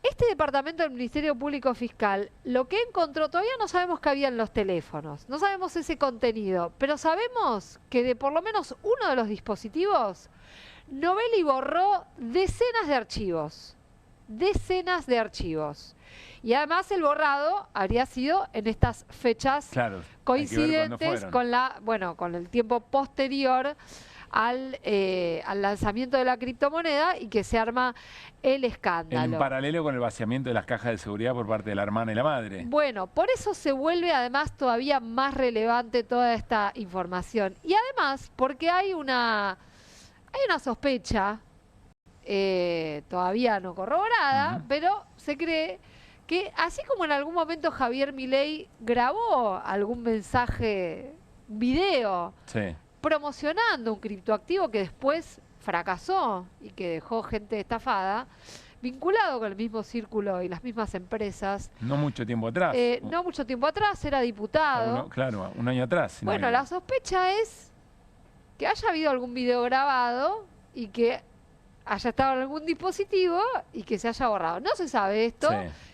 Este departamento del Ministerio Público Fiscal, lo que encontró, todavía no sabemos qué había en los teléfonos, no sabemos ese contenido, pero sabemos que de por lo menos uno de los dispositivos, Novelli borró decenas de archivos. Decenas de archivos. Y además el borrado habría sido en estas fechas coincidentes con el tiempo posterior al lanzamiento de la criptomoneda y que se arma el escándalo. En paralelo con el vaciamiento de las cajas de seguridad por parte de la hermana y la madre. Bueno, por eso se vuelve además todavía más relevante toda esta información. Y además porque hay una sospecha todavía no corroborada, pero se cree que así como en algún momento Javier Milei grabó algún mensaje, video, promocionando un criptoactivo que después fracasó y que dejó gente estafada, vinculado con el mismo círculo y las mismas empresas. No mucho tiempo atrás. No mucho tiempo atrás, era diputado. Claro, un año atrás. Bueno, la sospecha es que haya habido algún video grabado y que haya estado en algún dispositivo y que se haya borrado. No se sabe esto,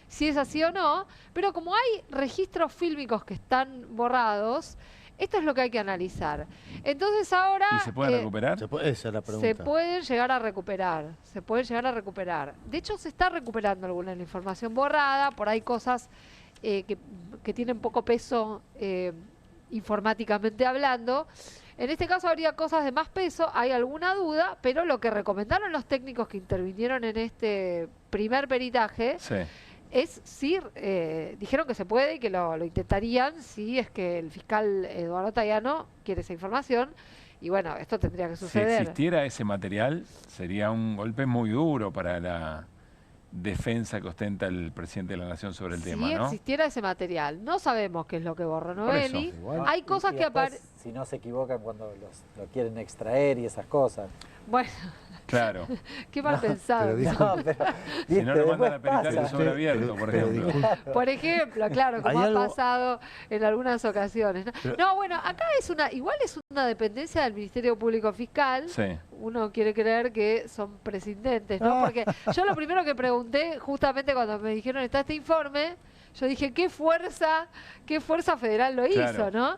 si es así o no, pero como hay registros fílmicos que están borrados, esto es lo que hay que analizar. Entonces ahora... ¿Y se pueden recuperar? Esa es la pregunta. Se pueden llegar a recuperar. Se pueden llegar a recuperar. De hecho, se está recuperando alguna de la información borrada. Por ahí cosas que tienen poco peso informáticamente hablando. En este caso habría cosas de más peso. Hay alguna duda, pero lo que recomendaron los técnicos que intervinieron en este primer peritaje... es si dijeron que se puede y que lo intentarían si es que el fiscal Eduardo Tayano quiere esa información. Y bueno, esto tendría que suceder. Si existiera ese material, sería un golpe muy duro para la defensa que ostenta el presidente de la Nación sobre el tema, ¿no? Si existiera ese material, no sabemos qué es lo que borró Novelli. Hay cosas que aparecen... Si no se equivocan cuando lo quieren extraer y esas cosas. Bueno... Claro. Qué mal pensado. Si no lo mandan a peritaje sobre abierto, por ejemplo. Por ejemplo, claro, como ha pasado en algunas ocasiones. No, bueno, acá igual es una dependencia del Ministerio Público Fiscal. Uno quiere creer que son prescindentes, ¿no? Porque yo lo primero que pregunté, justamente cuando me dijeron está este informe, yo dije, ¿qué fuerza federal lo hizo, no?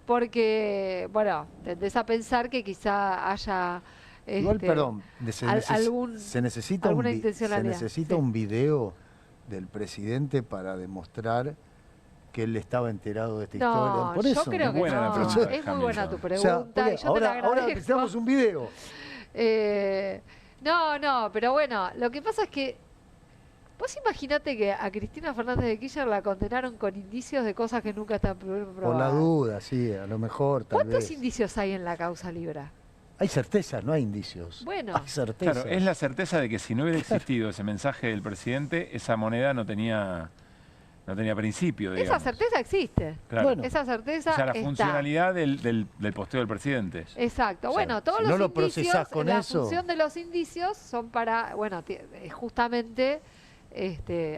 Porque, bueno, tendés a pensar que quizá haya... Igual, perdón, se necesita un video del presidente para demostrar que él estaba enterado de esta historia. Por eso. Yo creo que no. Es muy buena tu pregunta. O sea, ahora necesitamos un video. No, pero bueno, lo que pasa es que vos imaginate que a Cristina Fernández de Kirchner la condenaron con indicios de cosas que nunca están probadas. Por la duda, sí, a lo mejor, tal vez. ¿Cuántos indicios hay en la causa Libra? Hay certezas, no hay indicios. Bueno, hay certezas. Claro, es la certeza de que si no hubiera existido ese mensaje del presidente, esa moneda no tenía principio, digamos. Esa certeza existe. Claro. Bueno, esa certeza la funcionalidad del posteo del presidente. Exacto. O sea, bueno, todos los indicios, la función de los indicios son para, bueno, justamente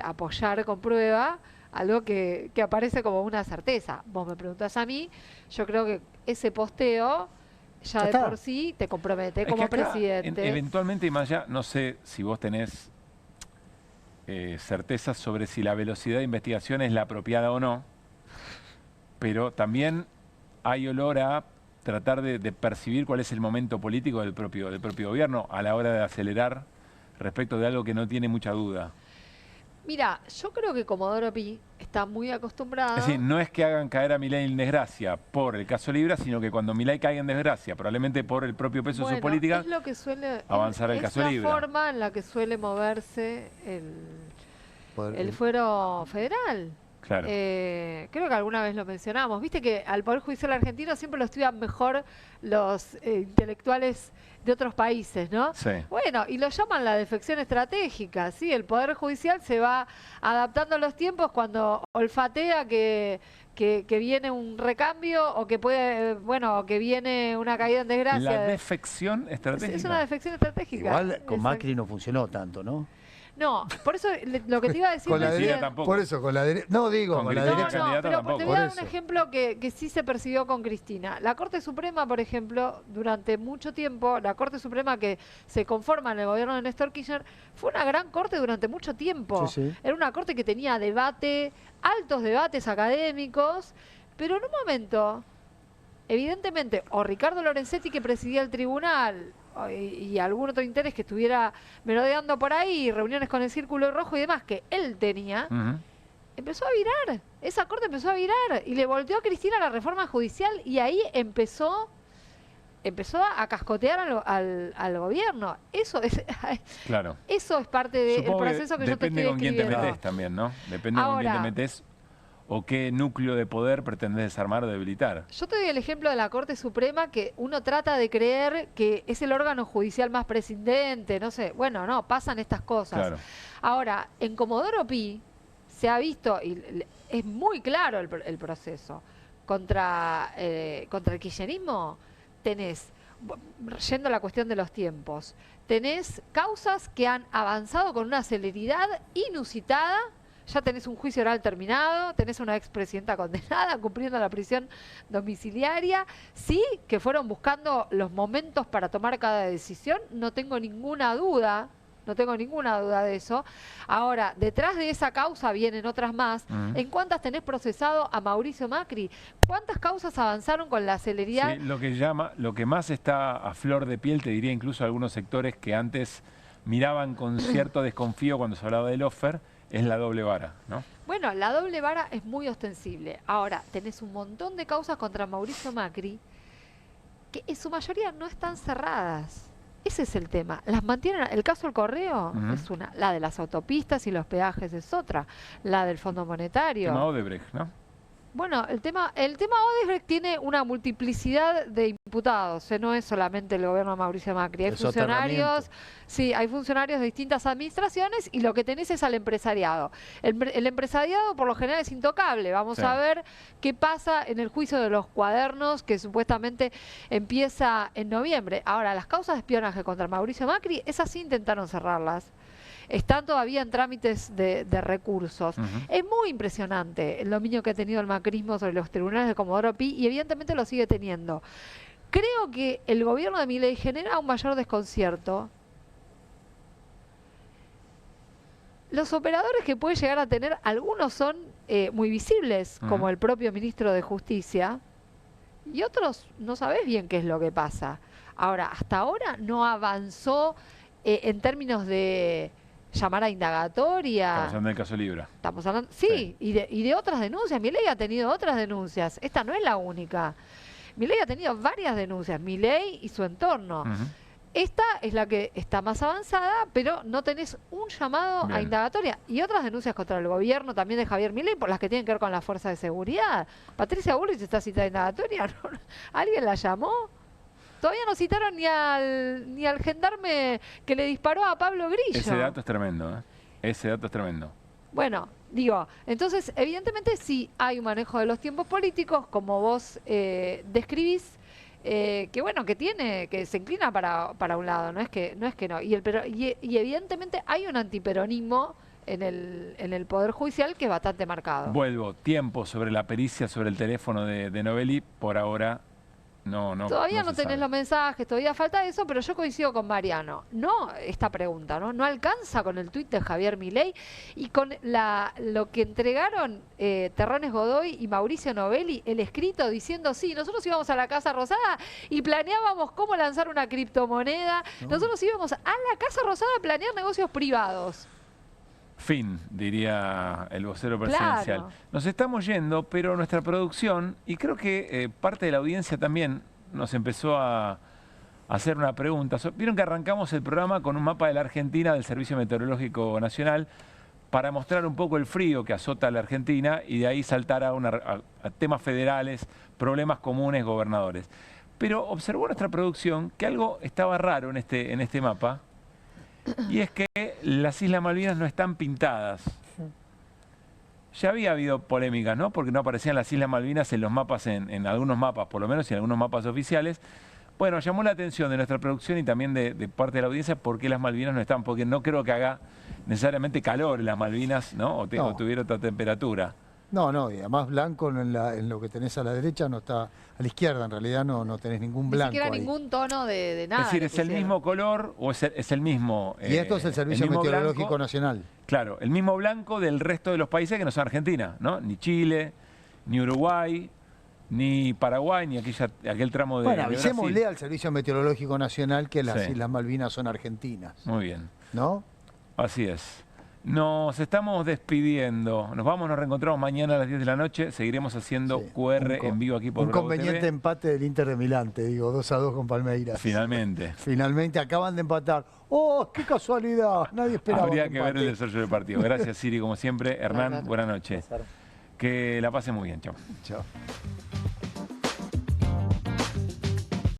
apoyar con prueba algo que aparece como una certeza. Vos me preguntás a mí, yo creo que ese posteo... Ya de por sí te compromete como presidente. Eventualmente, y más allá, no sé si vos tenés certezas sobre si la velocidad de investigación es la apropiada o no, pero también hay olor a tratar de percibir cuál es el momento político del propio gobierno a la hora de acelerar respecto de algo que no tiene mucha duda. Mira, yo creo que Comodoro Pi está muy acostumbrado... Es decir, no es que hagan caer a Milei en desgracia por el caso Libra, sino que cuando Milei caiga en desgracia, probablemente por el propio peso de su política, es lo que suele avanzar el caso Libra. Es la forma en la que suele moverse el fuero federal. Claro. Creo que alguna vez lo mencionamos. Viste que al Poder Judicial argentino siempre lo estudian mejor los intelectuales de otros países, ¿no? Sí. Bueno, y lo llaman la defección estratégica, ¿sí? El Poder Judicial se va adaptando a los tiempos cuando olfatea que viene un recambio o que puede, bueno, que viene una caída en desgracia. La defección estratégica. Es una defección estratégica. Igual con Macri no funcionó tanto, ¿no? No, por eso lo que te iba a decir... Con la derecha tampoco. Por eso, con la derecha... No, digo, con la derecha. No, pero te voy a dar un ejemplo que sí se percibió con Cristina. La Corte Suprema, por ejemplo, durante mucho tiempo, la Corte Suprema que se conforma en el gobierno de Néstor Kirchner, fue una gran corte durante mucho tiempo. Sí, sí. Era una corte que tenía debate, altos debates académicos, pero en un momento, evidentemente, o Ricardo Lorenzetti, que presidía el tribunal, y algún otro interés que estuviera merodeando por ahí, reuniones con el Círculo Rojo y demás que él tenía, empezó a virar. Esa corte empezó a virar y le volteó a Cristina la reforma judicial y ahí empezó a cascotear al gobierno. Eso es claro. Eso es parte del proceso que yo te estoy describiendo. Depende con quién te metés también, ¿no? Depende con quién te metés o qué núcleo de poder pretendés desarmar o debilitar. Yo te doy el ejemplo de la Corte Suprema, que uno trata de creer que es el órgano judicial más prescindente, no sé. Bueno, no, pasan estas cosas. Claro. Ahora, en Comodoro Pi se ha visto, y es muy claro el proceso, contra el kirchnerismo tenés, yendo a la cuestión de los tiempos, tenés causas que han avanzado con una celeridad inusitada. Ya tenés un juicio oral terminado, tenés una expresidenta condenada cumpliendo la prisión domiciliaria. Sí, que fueron buscando los momentos para tomar cada decisión, no tengo ninguna duda de eso. Ahora, detrás de esa causa vienen otras más. ¿En cuántas tenés procesado a Mauricio Macri? ¿Cuántas causas avanzaron con la celeridad? Sí, lo que más está a flor de piel, te diría incluso algunos sectores que antes miraban con cierto desconfío cuando se hablaba del offer, es la doble vara, ¿no? Bueno, la doble vara es muy ostensible. Ahora, tenés un montón de causas contra Mauricio Macri que en su mayoría no están cerradas. Ese es el tema. Las mantienen. El caso del Correo es una. La de las autopistas y los peajes es otra. La del Fondo Monetario. El tema Odebrecht, ¿no? Bueno, el tema Odebrecht tiene una multiplicidad de imputados, no es solamente el gobierno de Mauricio Macri, hay funcionarios, sí, hay funcionarios de distintas administraciones y lo que tenés es al empresariado. El empresariado por lo general es intocable, vamos a ver qué pasa en el juicio de los cuadernos que supuestamente empieza en noviembre. Ahora, las causas de espionaje contra Mauricio Macri, esas sí intentaron cerrarlas. Están todavía en trámites de recursos. Es muy impresionante el dominio que ha tenido el macrismo sobre los tribunales de Comodoro Pi y evidentemente lo sigue teniendo. Creo que el gobierno de Milei genera un mayor desconcierto. Los operadores que puede llegar a tener, algunos son muy visibles, como el propio ministro de Justicia, y otros no sabés bien qué es lo que pasa. Ahora, hasta ahora no avanzó en términos de llamar a indagatoria. Estamos hablando del caso Libra. Estamos hablando, sí. Y de otras denuncias. Milei ha tenido otras denuncias. Esta no es la única. Milei ha tenido varias denuncias. Milei y su entorno. Esta es la que está más avanzada, pero no tenés un llamado a indagatoria. Y otras denuncias contra el gobierno también de Javier Milei, por las que tienen que ver con la fuerza de seguridad. Patricia Bullrich está citada a indagatoria. ¿Alguien la llamó? Todavía no citaron ni al gendarme que le disparó a Pablo Grillo. Ese dato es tremendo, ¿eh? Ese dato es tremendo. Bueno, digo, entonces evidentemente sí hay un manejo de los tiempos políticos, como vos describís, que bueno, que se inclina para un lado, no es que no. Y evidentemente hay un antiperonismo en el Poder Judicial que es bastante marcado. Vuelvo, tiempo sobre la pericia, sobre el teléfono de Novelli, por ahora... Todavía no tenés los mensajes, todavía falta eso, pero yo coincido con Mariano. Esta pregunta, ¿no? Alcanza con el tuit de Javier Milei y con lo que entregaron Terrones Godoy y Mauricio Novelli, el escrito diciendo, sí, nosotros íbamos a la Casa Rosada y planeábamos cómo lanzar una criptomoneda. Nosotros íbamos a la Casa Rosada a planear negocios privados. Fin, diría el vocero presidencial. Claro. Nos estamos yendo, pero nuestra producción, y creo que parte de la audiencia también nos empezó a hacer una pregunta. Vieron que arrancamos el programa con un mapa de la Argentina del Servicio Meteorológico Nacional, para mostrar un poco el frío que azota a la Argentina y de ahí saltar a temas federales, problemas comunes, gobernadores. Pero observó nuestra producción que algo estaba raro en este mapa, y es que las Islas Malvinas no están pintadas. Ya había habido polémicas, ¿no? Porque no aparecían las Islas Malvinas en los mapas, en algunos mapas, por lo menos, y en algunos mapas oficiales. Bueno, llamó la atención de nuestra producción y también de parte de la audiencia por qué las Malvinas no están, porque no creo que haga necesariamente calor en las Malvinas, ¿no? O tuviera otra temperatura. No, y además blanco en lo que tenés a la derecha no está, a la izquierda en realidad no tenés ningún blanco. Ni siquiera ningún tono de nada. Es decir, ¿es el mismo color o es el mismo? Y esto es el Servicio Meteorológico blanco, Nacional. Claro, el mismo blanco del resto de los países que no son Argentina, ¿no? Ni Chile, ni Uruguay, ni Paraguay, ni aquel tramo de Bueno, avisémosle al Servicio Meteorológico Nacional que las Islas Malvinas son argentinas. Muy bien. ¿No? Así es. Nos estamos despidiendo. Nos reencontramos mañana a las 10 de la noche. Seguiremos haciendo QR en vivo aquí por un conveniente empate del Inter de Milán, te digo, 2-2 con Palmeiras. Finalmente. Finalmente acaban de empatar. ¡Oh, qué casualidad! Nadie esperaba. Habría que ver el desarrollo del partido. Gracias, Siri, como siempre. Hernán, buenas noches. Que la pasen muy bien. Chao. Chao.